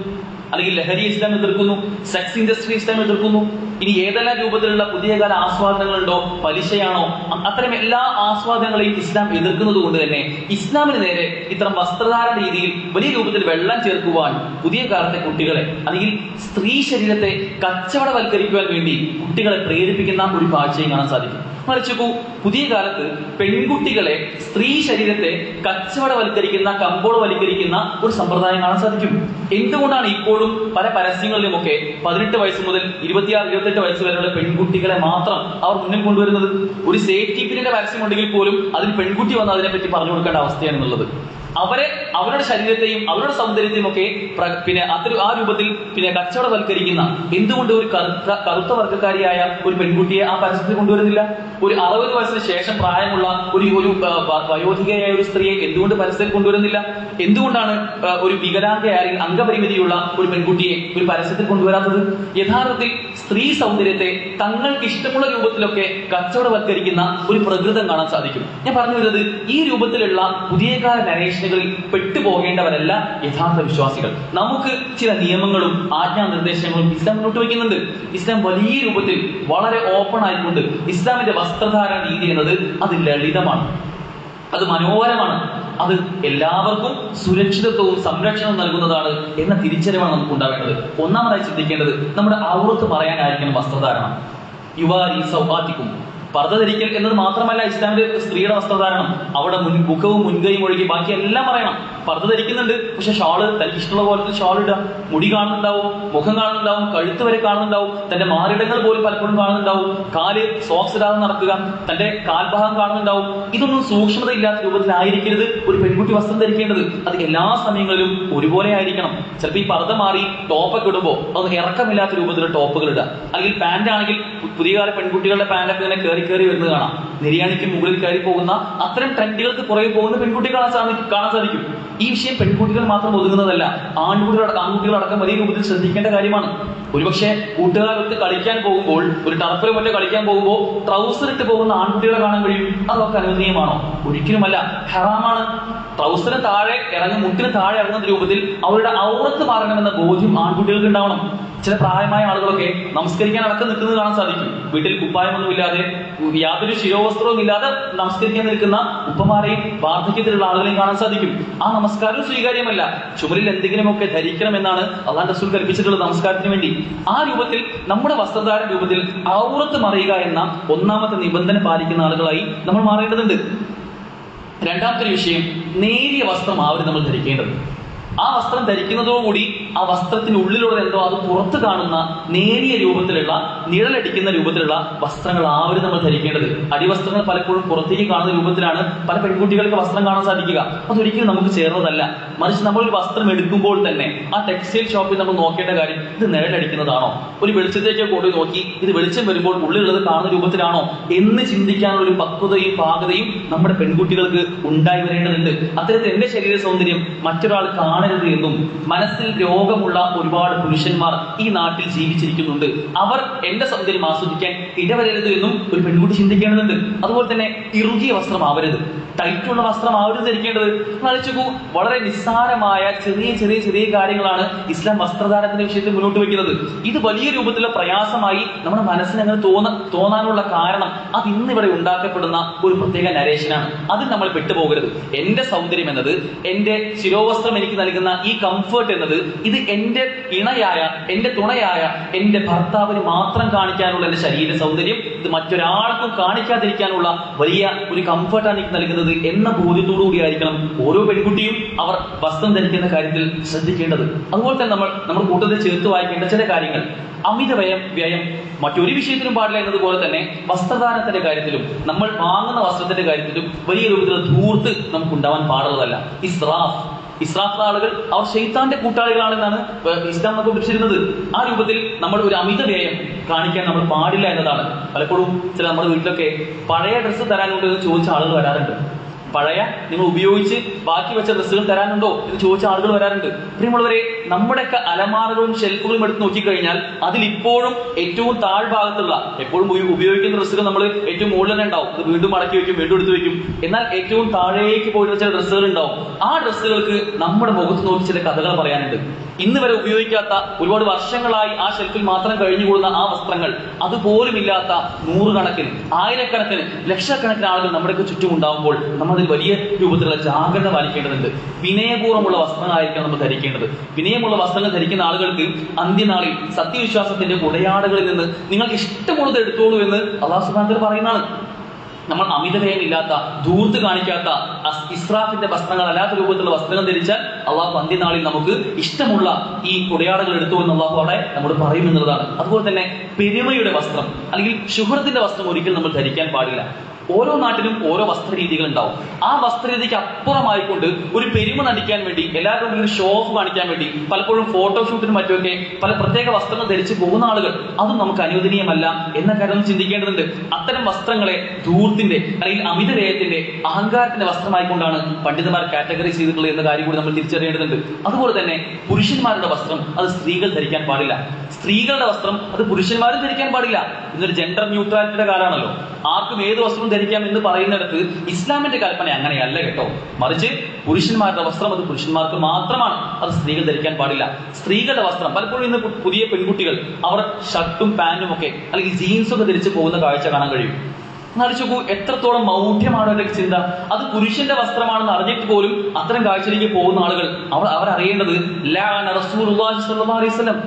അല്ലെങ്കിൽ ലഹരി ഇസ്ലാം എതിർക്കുന്നു, സെക്സ് ഇൻഡസ്ട്രി ഇസ്ലാം എതിർക്കുന്നു. ഇനി ഏതെല്ലാം രൂപത്തിലുള്ള പുതിയ കാല ആസ്വാദനങ്ങളുണ്ടോ, പലിശയാണോ, അത്തരം എല്ലാ ആസ്വാദനങ്ങളെയും ഇസ്ലാം എതിർക്കുന്നത് കൊണ്ട് തന്നെ ഇസ്ലാമിന് നേരെ ഇത്തരം വസ്ത്രധാരണ രീതിയിൽ വലിയ രൂപത്തിൽ വെള്ളം ചേർക്കുവാൻ പുതിയ കാലത്തെ കുട്ടികളെ, അല്ലെങ്കിൽ സ്ത്രീ ശരീരത്തെ കച്ചവടവൽക്കരിക്കുവാൻ വേണ്ടി കുട്ടികളെ പ്രേരിപ്പിക്കുന്ന ഒരു കാഴ്ചയും കാണാൻ സാധിക്കും. മറിച്ചു പുതിയ കാലത്ത് പെൺകുട്ടികളെ, സ്ത്രീ ശരീരത്തെ കച്ചവടവൽക്കരിക്കുന്ന, കമ്പോളവൽക്കരിക്കുന്ന ഒരു സമ്പ്രദായം കാണാൻ സാധിക്കും. എന്തുകൊണ്ടാണ് ഇപ്പോഴും പല പരസ്യങ്ങളിലുമൊക്കെ 18 വയസ്സ് മുതൽ 26-28 വയസ്സ് വരെയുള്ള പെൺകുട്ടികളെ മാത്രം അവർ മുന്നിൽ കൊണ്ടുവരുന്നത്? ഒരു സേഫ്റ്റി പിന്നിന്റെ പരസ്യം ഉണ്ടെങ്കിൽ പോലും അതിൽ പെൺകുട്ടി വന്ന് അതിനെപ്പറ്റി പറഞ്ഞു കൊടുക്കേണ്ട അവസ്ഥയാണെന്നുള്ളത്. അവരുടെ ശരീരത്തെയും അവരുടെ സൗന്ദര്യത്തെയും ഒക്കെ ആ രൂപത്തിൽ കച്ചവടവൽക്കരിക്കുന്ന, എന്തുകൊണ്ട് ഒരു കറുത്ത വർഗ്ഗക്കാരിയായ ഒരു പെൺകുട്ടിയെ ആ പരസ്യത്തിൽ കൊണ്ടുവരുന്നില്ല? ഒരു 60 വയസ്സിന് ശേഷം പ്രായമുള്ള ഒരു വയോധികയായ ഒരു സ്ത്രീയെ എന്തുകൊണ്ട് പരസ്യത്തിൽ കൊണ്ടുവരുന്നില്ല? എന്തുകൊണ്ടാണ് ഒരു വികലാംഗയായ അംഗപരിമിതിയുള്ള ഒരു പെൺകുട്ടിയെ ഒരു പരസ്യത്തിൽ കൊണ്ടുവരാത്തത്? യഥാർത്ഥത്തിൽ സ്ത്രീ സൗന്ദര്യത്തെ തങ്ങൾക്ക് ഇഷ്ടമുള്ള രൂപത്തിലൊക്കെ കച്ചവടവൽക്കരിക്കുന്ന ഒരു പ്രകൃതം കാണാൻ സാധിക്കും. ഞാൻ പറഞ്ഞു വരുന്നത്, ഈ രൂപത്തിലുള്ള പുതിയ കാല നരേഷനുകളിൽ പെട്ടുപോകേണ്ടവരല്ല യഥാർത്ഥ വിശ്വാസികൾ. നമുക്ക് ചില നിയമങ്ങളും ആജ്ഞാനിർദ്ദേശങ്ങളും ഇസ്ലാം മുന്നോട്ട് വയ്ക്കുന്നുണ്ട്. ഇസ്ലാം വലിയ രൂപത്തിൽ വളരെ ഓപ്പൺ ആയിക്കൊണ്ട് ഇസ്ലാമിന്റെ വസ്ത്രധാരണ രീതി എന്നത് അത് ലളിതമാണ്, അത് മനോഹരമാണ്, അത് എല്ലാവർക്കും സുരക്ഷിതത്വവും സംരക്ഷണവും നൽകുന്നതാണ് എന്ന തിരിച്ചറിവാണ് നമുക്ക് ഉണ്ടാവേണ്ടത്. ഒന്നാമതായി ചിന്തിക്കേണ്ടത് നമ്മുടെ ഔറത്ത് പറയാനായിരിക്കണം വസ്ത്രധാരണം. യുവാരി സൗഹാത്തിക്കും പർദ്ദ ധരിക്കൽ എന്നത് മാത്രമല്ല ഇസ്ലാമിന്റെ സ്ത്രീയുടെ വസ്ത്രധാരണം. അവിടെ മുഖവും മുൻകൈയും ഒഴുകി ബാക്കി എല്ലാം പറയണം. പർദ്ദ ധരിക്കുന്നുണ്ട്, പക്ഷെ ഷാള് തനിക്ക് ഇഷ്ടമുള്ള പോലത്തെ ഷാൾ ഇടുക, മുടി കാണുന്നുണ്ടാവും, മുഖം കാണുന്നുണ്ടാവും, കഴുത്ത് വരെ കാണുന്നുണ്ടാവും, തന്റെ മാറിടങ്ങൾ പോലും പലപ്പോഴും കാണുന്നുണ്ടാവും, കാല് സോക്സ് ഇടാതെ നടക്കുക, തന്റെ കാൽഭാഗം കാണുന്നുണ്ടാവും. ഇതൊന്നും സൂക്ഷ്മത ഇല്ലാത്ത രൂപത്തിലായിരിക്കരുത് ഒരു പെൺകുട്ടി വസ്ത്രം ധരിക്കേണ്ടത്. അത് എല്ലാ സമയങ്ങളിലും ഒരുപോലെ ആയിരിക്കണം. ചിലപ്പോൾ ഈ പർദ്ദ മാറി ടോപ്പൊക്കെ ഇടുമ്പോൾ അത് ഇറക്കമില്ലാത്ത രൂപത്തിലുള്ള ടോപ്പുകൾ ഇടുക, അല്ലെങ്കിൽ പാന്റ് ആണെങ്കിൽ പുതിയ കാല പെൺകുട്ടികളുടെ പാന്റൊക്കെ ഇങ്ങനെ കയറി വരുന്നത് കാണാം. നിര്യാണിക്ക് മുകളിൽ കയറി പോകുന്ന അത്തരം ട്രെൻഡുകൾക്ക് പുറകെ പോകുന്ന പെൺകുട്ടികൾ കാണാൻ സാധിക്കും. ഈ വിഷയം പെൺകുട്ടികൾ മാത്രം ഒതുങ്ങുന്നതല്ല, ആൺകുട്ടികളടക്കം വലിയ രൂപത്തിൽ ശ്രദ്ധിക്കേണ്ട കാര്യമാണ്. ഒരുപക്ഷെ കൂട്ടുകാർക്ക് കളിക്കാൻ പോകുമ്പോൾ, ഒരു ടർഫിൽ മറ്റോ കളിക്കാൻ പോകുമ്പോൾ ട്രൗസർ ഇട്ട് പോകുന്ന ആൺകുട്ടികളെ കാണാൻ കഴിയും. അതൊക്കെ അനുവദനീയമാണോ? ഒരിക്കലുമല്ല, ഹറാമാണ്. ട്രൗസറിന് താഴെ മുട്ടിന് താഴെ ഇറങ്ങുന്ന രൂപത്തിൽ അവരുടെ ഔറത്ത് മാറണമെന്ന ബോധ്യം ആൺകുട്ടികൾക്ക് ഉണ്ടാവണം. ചില പ്രായമായ ആളുകളൊക്കെ നമസ്കരിക്കാൻ അടക്കം നിൽക്കുന്നത് കാണാൻ സാധിക്കും. വീട്ടിൽ കുപ്പായമൊന്നും ഇല്ലാതെ, യാതൊരു ശിരോവസ്ത്രവും ഇല്ലാതെ നമസ്കരിക്കാൻ നിൽക്കുന്ന ഉപ്പമാരെയും വാർദ്ധക്യത്തിലുള്ള ആളുകളെയും കാണാൻ സാധിക്കും. ആ നമസ്കാരവും സ്വീകാര്യമല്ല. ചുമലിൽ എന്തെങ്കിലുമൊക്കെ ധരിക്കണമെന്നാണ് അള്ളാഹു റസൂൽ കൽപ്പിച്ചിട്ടുള്ളത് നമസ്കാരത്തിന് വേണ്ടി. ആ രൂപത്തിൽ നമ്മുടെ വസ്ത്രധാരണ രൂപത്തിൽ ഔറത്ത് മറയുക എന്ന ഒന്നാമത്തെ നിബന്ധന പാലിക്കുന്ന ആളുകളായി നമ്മൾ മാറേണ്ടതുണ്ട്. രണ്ടാമത്തെ വിഷയം, നേരിയ വസ്ത്രം ആവരും നമ്മൾ ധരിക്കേണ്ടത്. ആ വസ്ത്രം ധരിക്കുന്നതോടുകൂടി ആ വസ്ത്രത്തിനുള്ളിലുള്ള എന്തോ അത് പുറത്ത് കാണുന്ന നേരിയ രൂപത്തിലുള്ള, നിഴലടിക്കുന്ന രൂപത്തിലുള്ള വസ്ത്രങ്ങൾ ആവരും നമ്മൾ ധരിക്കേണ്ടത്. അടിവസ്ത്രങ്ങൾ പലപ്പോഴും പുറത്തേക്ക് കാണുന്ന രൂപത്തിലാണ് പല പെൺകുട്ടികൾക്ക് വസ്ത്രം കാണാൻ സാധിക്കുക. അതൊരിക്കലും നമുക്ക് ചേർന്നതല്ല. മറിച്ച് നമ്മൾ ഒരു വസ്ത്രം എടുക്കുമ്പോൾ തന്നെ ആ ടെക്സ്റ്റൈൽ ഷോപ്പിൽ നമ്മൾ നോക്കേണ്ട കാര്യം, ഇത് നിഴലടിക്കുന്നതാണോ, ഒരു വെളിച്ചത്തേക്ക് കൊണ്ടു നോക്കി ഇത് വെളിച്ചം വരുമ്പോൾ ഉള്ളിലുള്ളത് കാണുന്ന രൂപത്തിലാണോ എന്ന് ചിന്തിക്കാനുള്ള ഒരു പക്വതയും പാകതയും നമ്മുടെ പെൺകുട്ടികൾക്ക് ഉണ്ടായി വരേണ്ടതുണ്ട്. അത്തരത്തിൽ എന്റെ ശരീര സൗന്ദര്യം മറ്റൊരാൾ കാണരുത് എന്നും മനസ്സിൽ രോഗമുള്ള ഒരുപാട് പുരുഷന്മാർ ഈ നാട്ടിൽ ജീവിച്ചിരിക്കുന്നുണ്ട്, അവർ എന്റെ സൗന്ദര്യം ആസ്വദിക്കാൻ ഇടവരരുത് എന്നും ഒരു പെൺകുട്ടി ചിന്തിക്കേണ്ടതുണ്ട്. അതുപോലെ തന്നെ ഇറുകിയ വസ്ത്രം ആവരുത്, ടൈറ്റുള്ള വസ്ത്രം ആവരുത് ധരിക്കേണ്ടത്. ആലോചിക്കൂ, വളരെ നിസ്സാരമായ ചെറിയ ചെറിയ ചെറിയ കാര്യങ്ങളാണ് ഇസ്ലാം വസ്ത്രധാരണത്തിന്റെ വിഷയത്തിൽ മുന്നോട്ട് വെക്കുന്നത്. ഇത് വലിയ രൂപത്തിലുള്ള പ്രയാസമായി നമ്മുടെ മനസ്സിന് അങ്ങനെ തോന്നാനുള്ള കാരണം അത് ഇന്നിവിടെ ഉണ്ടാക്കപ്പെടുന്ന ഒരു പ്രത്യേക നരേഷനാണ്. അതിൽ നമ്മൾ പെട്ടുപോകരുത്. എന്റെ സൗന്ദര്യം എന്നത്, എന്റെ ശിരോവസ്ത്രം എനിക്ക് നൽകുന്ന ഈ കംഫേർട്ട് എന്നത്, ഇത് എന്റെ ഇണയായ, എന്റെ തുണയായ എന്റെ ഭർത്താവിന് മാത്രം കാണിക്കാനുള്ള എന്റെ ശരീര സൗന്ദര്യം, ഇത് മറ്റൊരാൾക്കും കാണിക്കാതിരിക്കാനുള്ള വലിയ ഒരു കംഫേർട്ടാണ് എനിക്ക് നൽകുന്നത് എന്ന ബോധ്യത്തോടു കൂടിയായിരിക്കണം ഓരോ പെൺകുട്ടിയും അവർ വസ്ത്രം ധരിക്കുന്ന കാര്യത്തിൽ ശ്രദ്ധിക്കേണ്ടത്. അതുപോലെ തന്നെ നമ്മൾ കൂട്ടത്തിൽ ചേർത്ത് വായിക്കേണ്ട ചില കാര്യങ്ങൾ, അമിത വ്യയം മറ്റൊരു വിഷയത്തിലും പാടില്ല എന്നതുപോലെ തന്നെ വസ്ത്രധാരണത്തിന്റെ കാര്യത്തിലും നമ്മൾ വാങ്ങുന്ന വസ്ത്രത്തിന്റെ കാര്യത്തിലും വലിയ രൂപത്തിലുള്ള ധൂർത്ത് നമുക്ക് ഉണ്ടാവാൻ പാടുള്ളതല്ല. ഇസ്രാഫ് ആളുകൾ അവർ ശൈത്താന്റെ കൂട്ടാളികളാണെന്നാണ് ഇസ്ലാം നമുക്ക് പഠിച്ചിരുന്നത്. ആ രൂപത്തിൽ നമ്മൾ ഒരു അമിത വ്യയം കാണിക്കാൻ നമ്മൾ പാടില്ല എന്നതാണ്. പലപ്പോഴും ചില നമ്മുടെ വീട്ടിലൊക്കെ പഴയ ഡ്രസ്സ് തരാനുണ്ടോ എന്ന് ചോദിച്ച ആളുകൾ വരാറുണ്ട്. പഴയ നിങ്ങൾ ഉപയോഗിച്ച് ബാക്കി വെച്ച ഡ്രസ്സുകൾ തരാനുണ്ടോ എന്ന് ചോദിച്ച ആളുകൾ വരാറുണ്ട്. പ്രിയമുള്ളവരെ, നമ്മുടെയൊക്കെ അലമാറകളും ഷെൽഫുകളും എടുത്ത് നോക്കിക്കഴിഞ്ഞാൽ അതിലിപ്പോഴും ഏറ്റവും താഴ്ഭാഗത്തുള്ള, എപ്പോഴും ഉപയോഗിക്കുന്ന ഡ്രസ്സുകൾ നമ്മൾ ഏറ്റവും മുകളിൽ തന്നെ ഉണ്ടാവും, അത് വീണ്ടും മടക്കി വെക്കും, വീണ്ടും എടുത്ത് വെക്കും. എന്നാൽ ഏറ്റവും താഴേക്ക് പോയിരുന്ന ചില ഡ്രസ്സുകൾ ഉണ്ടാവും. ആ ഡ്രസ്സുകൾക്ക് നമ്മുടെ മുഖത്ത് നോക്കി ചില കഥകൾ പറയാനുണ്ട്. ഇന്ന് വരെ ഉപയോഗിക്കാത്ത, ഒരുപാട് വർഷങ്ങളായി ആ ഷെൽഫിൽ മാത്രം കഴിഞ്ഞുകൂടുന്ന ആ വസ്ത്രങ്ങൾ, അതുപോലുമില്ലാത്ത നൂറുകണക്കിന്, ആയിരക്കണക്കിന്, ലക്ഷക്കണക്കിന് ആളുകൾ നമ്മുടെയൊക്കെ ചുറ്റും ഉണ്ടാകുമ്പോൾ നമ്മൾ അതിൽ വലിയ രൂപത്തിലുള്ള ജാഗ്രത പാലിക്കേണ്ടതുണ്ട്. വിനയപൂർവ്വമുള്ള വസ്ത്രങ്ങളായിരിക്കണം നമ്മൾ ധരിക്കേണ്ടത്. വിനയമുള്ള വസ്ത്രങ്ങൾ ധരിക്കുന്ന ആളുകൾക്ക് അന്ത്യനാളിൽ സത്യവിശ്വാസത്തിന്റെ ഉടയാടകളിൽ നിന്ന് നിങ്ങൾക്ക് ഇഷ്ടമുള്ളത് എടുത്തോളൂ എന്ന് അല്ലാഹു സുബ്ഹാനഹു വ തആല പറയുന്നതാണ്. നമ്മൾ അമിതവ്യയമില്ലാത്ത, ധൂർത്ത് കാണിക്കാത്ത, ഇസ്രാഫിന്റെ വസ്ത്രങ്ങൾ അല്ലാത്ത രൂപത്തിലുള്ള വസ്ത്രങ്ങൾ ധരിച്ചാൽ അള്ളാഹു അന്ത്യനാളിൽ നമുക്ക് ഇഷ്ടമുള്ള ഈ ഉടയാടകൾ എടുത്തു എന്ന് അള്ളാഹു അവിടെ നമ്മോട് പറയും എന്നുള്ളതാണ്. അതുപോലെ തന്നെ പെരുമയുടെ വസ്ത്രം അല്ലെങ്കിൽ ശുഹ്റത്തിന്റെ വസ്ത്രം ഒരിക്കലും നമ്മൾ ധരിക്കാൻ പാടില്ല. ഓരോ നാട്ടിലും ഓരോ വസ്ത്രരീതികൾ ഉണ്ടാവും. ആ വസ്ത്രരീതിക്ക് അപ്പുറമായിക്കൊണ്ട് ഒരു പെരുമ നടിക്കാൻ വേണ്ടി, എല്ലാവരും ഒരു ഷോ ഓഫ് കാണിക്കാൻ വേണ്ടി പലപ്പോഴും ഫോട്ടോഷൂട്ടിനും മറ്റുമൊക്കെ പല പ്രത്യേക വസ്ത്രങ്ങൾ ധരിച്ചു പോകുന്ന ആളുകൾ, അതും നമുക്ക് അനുവദനീയമല്ല എന്ന കാര്യം ചിന്തിക്കേണ്ടതുണ്ട്. അത്തരം വസ്ത്രങ്ങളെ ധൂർത്തിന്റെ അല്ലെങ്കിൽ അമിതവ്യയത്തിന്റെ, അഹങ്കാരത്തിന്റെ വസ്ത്രമായിക്കൊണ്ടാണ് പണ്ഡിതന്മാർ കാറ്റഗറൈസ് ചെയ്തിട്ടുള്ളത് എന്ന കാര്യം കൂടി നമ്മൾ തിരിച്ചറിയേണ്ടതുണ്ട്. അതുപോലെ തന്നെ പുരുഷന്മാരുടെ വസ്ത്രം അത് സ്ത്രീകൾ ധരിക്കാൻ പാടില്ല. സ്ത്രീകളുടെ വസ്ത്രം അത് പുരുഷന്മാരും ധരിക്കാൻ പാടില്ല. ഇന്നൊരു ജെൻഡർ ന്യൂട്രാലിറ്റിയുടെ കാലമാണല്ലോ. ആർക്കും ഏത് വസ്ത്രവും ധരിക്കാം എന്ന് പറയുന്നിടത്ത് ഇസ്ലാമിന്റെ കൽപ്പന അങ്ങനെയല്ല കേട്ടോ. മറിച്ച് പുരുഷന്മാരുടെ വസ്ത്രം അത് പുരുഷന്മാർക്ക് മാത്രമാണ്, അത് സ്ത്രീകൾ ധരിക്കാൻ പാടില്ല. സ്ത്രീകളുടെ വസ്ത്രം പലപ്പോഴും ഇന്ന് പുതിയ പെൺകുട്ടികൾ അവർ ഷർട്ടും പാന്റും ഒക്കെ അല്ലെങ്കിൽ ജീൻസും ഒക്കെ ധരിച്ച് പോകുന്ന കാഴ്ച കാണാൻ കഴിയും. എന്നറിയിച്ചു എത്രത്തോളം മൗഢ്യമാണ് അവരുടെ ചിന്ത. അത് പുരുഷന്റെ വസ്ത്രമാണെന്ന് അറിഞ്ഞിട്ട് പോലും അത്തരം കാഴ്ചയിലേക്ക് പോകുന്ന ആളുകൾ അവരറിയേണ്ടത് റസൂലുള്ളാഹി സ്വല്ലല്ലാഹു അലൈഹി വസല്ലം,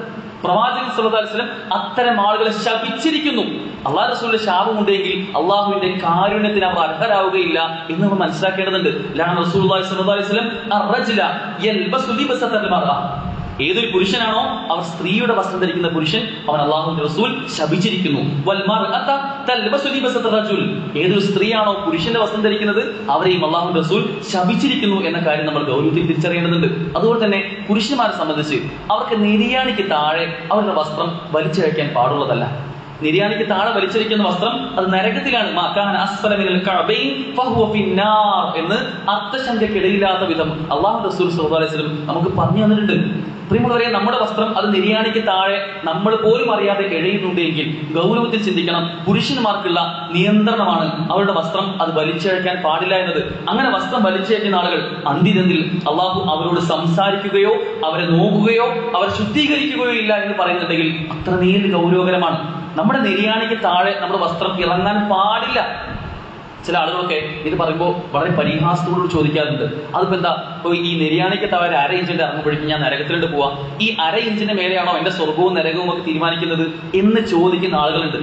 പ്രവാചകൻ സ്വല്ലല്ലാഹു അലൈഹി വസല്ലം അത്തരം ആളുകളെ ശപിച്ചിരിക്കുന്നു. അള്ളാഹു റസൂലിന്റെ ശാപമുണ്ടെങ്കിൽ അള്ളാഹുവിന്റെ കാരുണ്യത്തിന് അവർ അർഹരാവുകയില്ല എന്ന് നമ്മൾ മനസ്സിലാക്കേണ്ടതുണ്ട്. റസൂലുള്ളാഹി സ്വല്ലല്ലാഹു അലൈഹി വസല്ലം അർറജുല യൽബസു ലിബസത്തൽ മർഅ, ഏതൊരു പുരുഷനാണോ അവർ സ്ത്രീയുടെ വസ്ത്രം ധരിക്കുന്ന പുരുഷൻ, അവൻ അള്ളാഹുവിന്റെ റസൂൽ ശപിച്ചിരിക്കുന്നു. വൽ മർഅത തൽബസു ലിബസത്തൽ റജുൽ, ഏതൊരു സ്ത്രീയാണോ പുരുഷന്റെ വസ്ത്രം ധരിക്കുന്നത് അവരെയും അള്ളാഹുവിന്റെ റസൂൽ ശപിച്ചിരിക്കുന്നു എന്ന കാര്യം നമ്മൾ ഗൗരവത്തിൽ തിരിച്ചറിയേണ്ടതുണ്ട്. അതുപോലെ തന്നെ പുരുഷന്മാരെ സംബന്ധിച്ച് അവർക്ക് നിര്യാണിക്ക് താഴെ അവരുടെ വസ്ത്രം വലിച്ചഴക്കാൻ പാടുള്ളതല്ല. നിര്യാണിക്ക് താഴെ വലിച്ചെറിക്കുന്ന വസ്ത്രം അത് നരകത്തിലാണ്. എന്ന് അർത്ഥശങ്കയ്ക്കിടയില്ലാത്ത വിധം അള്ളാഹു റസൂൽ സ്വല്ലല്ലാഹു അലൈഹി വസല്ലം നമുക്ക് പറഞ്ഞു തന്നിട്ടുണ്ട്. പ്രിയമുള്ളവരെ, നമ്മുടെ വസ്ത്രം അത് നിര്യാണിക്ക് താഴെ നമ്മൾ പോലും അറിയാതെ ഇഴയുന്നുണ്ടെങ്കിൽ ഗൗരവത്തിൽ ചിന്തിക്കണം. പുരുഷന്മാർക്കുള്ള നിയന്ത്രണമാണ് അവരുടെ വസ്ത്രം അത് വലിച്ചഴക്കാൻ പാടില്ല എന്നത്. അങ്ങനെ വസ്ത്രം വലിച്ചഴക്കുന്ന ആളുകൾ അന്തിരന്തിൽ അള്ളാഹു അവരോട് സംസാരിക്കുകയോ അവരെ നോക്കുകയോ അവരെ ശുദ്ധീകരിക്കുകയോ ഇല്ല എന്ന് പറയുന്നുണ്ടെങ്കിൽ അത്രമേൽ ഗൗരവകരമാണ്. നമ്മുടെ നിര്യാണിക്ക് താഴെ നമ്മുടെ വസ്ത്രം ഇറങ്ങാൻ പാടില്ല. ചില ആളുകളൊക്കെ ഇത് പറയുമ്പോൾ വളരെ പരിഹാസത്തോട് ചോദിക്കാറുണ്ട്, അതിപ്പോ എന്താ, ഇപ്പൊ ഈ നിര്യാണിക്ക് താഴെ 1/2 ഇഞ്ചിന്റെ ഇറങ്ങുമ്പോഴേക്കും ഞാൻ നരകത്തിലോട്ട് പോവാ, ഈ 1/2 ഇഞ്ചിന്റെ മേലെയാണോ എന്റെ സ്വർഗവും നരകവും ഒക്കെ തീരുമാനിക്കുന്നത് എന്ന് ചോദിക്കുന്ന ആളുകളുണ്ട്.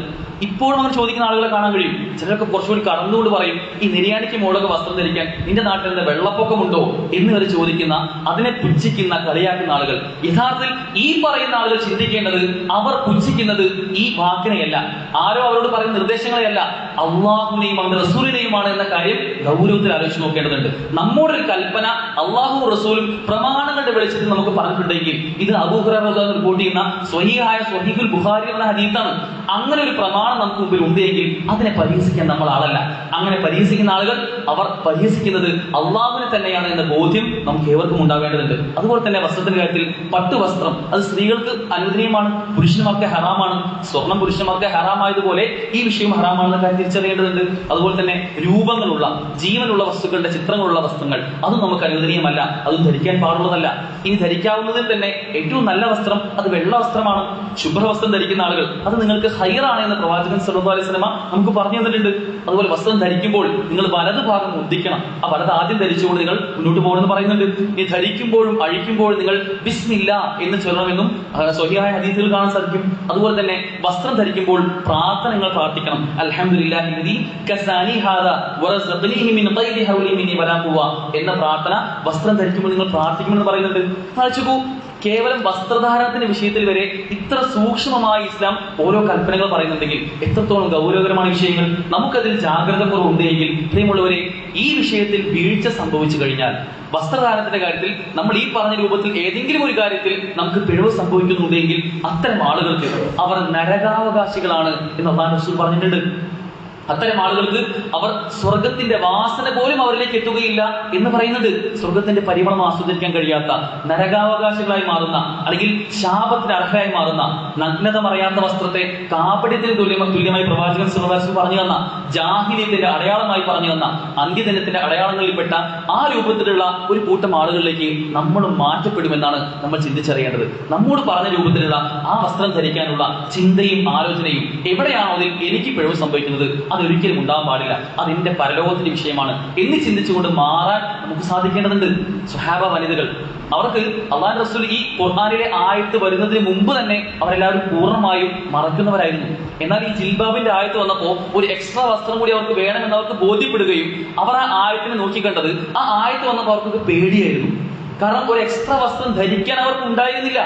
ഇപ്പോഴും അവർ ചോദിക്കുന്ന ആളുകളെ കാണാൻ കഴിയും. ചിലരൊക്കെ കുറച്ചുകൂടി കടന്നുകൊണ്ട് പറയും, ഈ നിര്യാണിക്ക് മുകളൊക്കെ വസ്ത്രം ധരിക്കാൻ നിന്റെ നാട്ടിൽ എന്താ വെള്ളപ്പൊക്കമുണ്ടോ എന്ന് വരെ ചോദിക്കുന്ന, അതിനെ പുച്ഛിക്കുന്ന, കളിയാക്കുന്ന ആളുകൾ. യഥാർത്ഥത്തിൽ ഈ പറയുന്ന ആളുകൾ ചിന്തിക്കേണ്ടത് അവർ പുച്ഛിക്കുന്നത് ഈ വാക്കിനെയല്ല, ആരോ അവരോട് പറയുന്ന നിർദ്ദേശങ്ങളെയല്ല, അള്ളാഹുവിനെയും അവന്റെ റസൂലിനെയുമാണ് എന്ന കാര്യം ഗൗരവത്തിൽ ആലോചിച്ച് നോക്കേണ്ടതുണ്ട്. നമ്മുടെ ഒരു കൽപ്പന അള്ളാഹു റസൂലും പ്രമാണങ്ങളുടെ വെളിച്ചത്തിൽ നമുക്ക് പറഞ്ഞിട്ടുണ്ടെങ്കിൽ, ഇത് അബൂ ഹുറൈറ റിപ്പോർട്ട് ചെയ്യുന്ന സ്വഹീഹായ സ്വഹീഹുൽ ബുഖാരി എന്ന ഹദീസാണ്. അങ്ങനെ ഒരു പ്രമാണം നമുക്ക് മുമ്പിൽ ഉണ്ടെങ്കിൽ അതിനെ പരിഹസിക്കാൻ നമ്മൾ ആളല്ല. അങ്ങനെ പരിഹസിക്കുന്ന ആളുകൾ അവർ പരിഹസിക്കുന്നത് അള്ളാഹുവിനെ തന്നെയാണ് എന്ന ബോധ്യം നമുക്ക് ഏവർക്കും ഉണ്ടാവേണ്ടതുണ്ട്. അതുപോലെ തന്നെ വസ്ത്രത്തിന്റെ കാര്യത്തിൽ പട്ടുവസ്ത്രം അത് സ്ത്രീകൾക്ക് അനുവദനീയമാണ്, പുരുഷന്മാർക്ക് ഹറാമാണ്. സ്വർണം പുരുഷന്മാർക്ക് ഹറാമായതുപോലെ ഈ വിഷയം ഹറാമാണെന്ന കാര്യം തിരിച്ചറിയേണ്ടതുണ്ട്. അതുപോലെ തന്നെ രൂപങ്ങളുള്ള, ജീവനുള്ള വസ്തുക്കളുടെ ചിത്രങ്ങളുള്ള വസ്ത്രങ്ങൾ അതും നമുക്ക് അനുവദനീയമല്ല, അതും ധരിക്കാൻ പാടുള്ളതല്ല. ഇനി ധരിക്കാവുന്നതിൽ തന്നെ ഏറ്റവും നല്ല വസ്ത്രം അത് വെള്ള വസ്ത്രമാണ്. ശുഭ്രവസ്ത്രം ധരിക്കുന്ന ആളുകൾ അത് നിങ്ങൾക്ക് ഹൈറാണ് എന്ന് പ്രവാചകൻ സല്ലല്ലാഹു അലൈഹി വസല്ലം നമുക്ക് പറഞ്ഞു തന്നിട്ടുണ്ട്. അതുപോലെ വസ്ത്രം ധരിക്കുമ്പോൾ നിങ്ങൾ വലത് ഭാഗം മുദ്ദിക്കണം. ആ വലത് ആദ്യം ധരിച്ചുകൊണ്ട് നിങ്ങൾ മുന്നോട്ട് പോകണമെന്ന് പറയുന്നുണ്ട്. ഇനി ധരിക്കുമ്പോഴും അഴിക്കുമ്പോഴും നിങ്ങൾ ബിസ്മില്ലാ എന്ന് ചൊല്ലണമെന്നും സ്വഹീഹായ ഹദീസുകൾ കാണാൻ സാധിക്കും. അതുപോലെ തന്നെ വസ്ത്രം ധരിക്കുമ്പോൾ പ്രാർത്ഥന നിങ്ങൾ പ്രാർത്ഥിക്കണം. അൽഹംദുലില്ലാഹി ലദീ കസാനി ഹാദാ വറസഖനീഹി മിൻ ഗൈരി ഹൗലി മിന്നി വലാ ഖുവ എന്ന പ്രാർത്ഥന വസ്ത്രം ധരിക്കുമ്പോൾ നിങ്ങൾ പ്രാർത്ഥിക്കണമെന്ന് പറയുന്നുണ്ട്. ആലോചിക്കൂ, കേവലം വസ്ത്രധാരണത്തിന്റെ വിഷയത്തിൽ വരെ ഇത്ര സൂക്ഷ്മമായി ഇസ്ലാം ഓരോ കൽപ്പനകൾ പറയുന്നുണ്ടെങ്കിൽ എത്രത്തോളം ഗൗരവകരമായ വിഷയങ്ങൾ. നമുക്കതിൽ ജാഗ്രത കുറവുണ്ടെങ്കിൽ പ്രിയമുള്ളവരെ, ഈ വിഷയത്തിൽ വീഴ്ച സംഭവിച്ചു കഴിഞ്ഞാൽ, വസ്ത്രധാരണത്തിന്റെ കാര്യത്തിൽ നമ്മൾ ഈ പറഞ്ഞ രൂപത്തിൽ ഏതെങ്കിലും ഒരു കാര്യത്തിൽ നമുക്ക് പിഴവ് സംഭവിക്കുന്നുണ്ടെങ്കിൽ അത്തരം ആളുകൾക്ക് അവർ നരകാവകാശികളാണ് എന്ന് അല്ലാഹു റസൂൽ പറഞ്ഞിട്ടുണ്ട്. അത്തരം ആളുകൾക്ക് അവർ സ്വർഗത്തിന്റെ വാസന പോലും അവരിലേക്ക് എത്തുകയില്ല എന്ന് പറയുന്നുണ്ട്. സ്വർഗത്തിന്റെ പരിമളം ആസ്വദിക്കാൻ കഴിയാത്ത നരകാവകാശികളായി മാറുന്ന, അല്ലെങ്കിൽ ശാപത്തിന് അർഹരായി മാറുന്ന, നഗ്നത മറയാത്ത വസ്ത്രത്തെ കാപട്യത്തിന് തുല്യമായി പ്രവാചകൻ സല്ലല്ലാഹു പറഞ്ഞു തന്ന, ജാഹിലിയത്തിന്റെ അടയാളമായി പറഞ്ഞു തന്ന, അന്ത്യദിനത്തിന്റെ അടയാളങ്ങളിൽപ്പെട്ട ആ രൂപത്തിലുള്ള ഒരു കൂട്ടം ആളുകളിലേക്ക് നമ്മളും മാറ്റപ്പെടുമെന്നാണ് നമ്മൾ ചിന്തിച്ചറിയേണ്ടത്. നമ്മോട് പറഞ്ഞ രൂപത്തിലുള്ള ആ വസ്ത്രം ധരിക്കാനുള്ള ചിന്തയും ആലോചനയും എവിടെയാണോ അതിൽ എനിക്ക് പിഴവ് സംഭവിക്കുന്നത് അതൊരിക്കലും ഉണ്ടാവാൻ പാടില്ല, അതെന്റെ പരലോകത്തിന്റെ വിഷയമാണ് എന്ന് ചിന്തിച്ചുകൊണ്ട് മാറാൻ നമുക്ക് സാധിക്കേണ്ടതുണ്ട്. സ്വഹാബ വനിതകൾ, അവർക്ക് അള്ളാഹു റസൂൽ ഈ ഖുർആനിലെ ആയത്ത് വരുന്നതിന് മുമ്പ് തന്നെ അവരെല്ലാവരും പൂർണ്ണമായും മറക്കുന്നവരായിരുന്നു. എന്നാൽ ഈ ജിൽബാബിന്റെ ആയത്ത് വന്നപ്പോൾ ഒരു എക്സ്ട്രാ വസ്ത്രം കൂടി അവർക്ക് വേണമെന്ന് അവർക്ക് ബോധ്യപ്പെടുകയും അവർ ആ ആയത്തിനെ നോക്കിക്കണ്ടത് ആ ആയത്ത് വന്നപ്പോൾ അവർക്ക് പേടിയായിരുന്നു. കാരണം ഒരു എക്സ്ട്രാ വസ്ത്രം ധരിക്കാൻ അവർക്ക് ഉണ്ടായിരുന്നില്ല.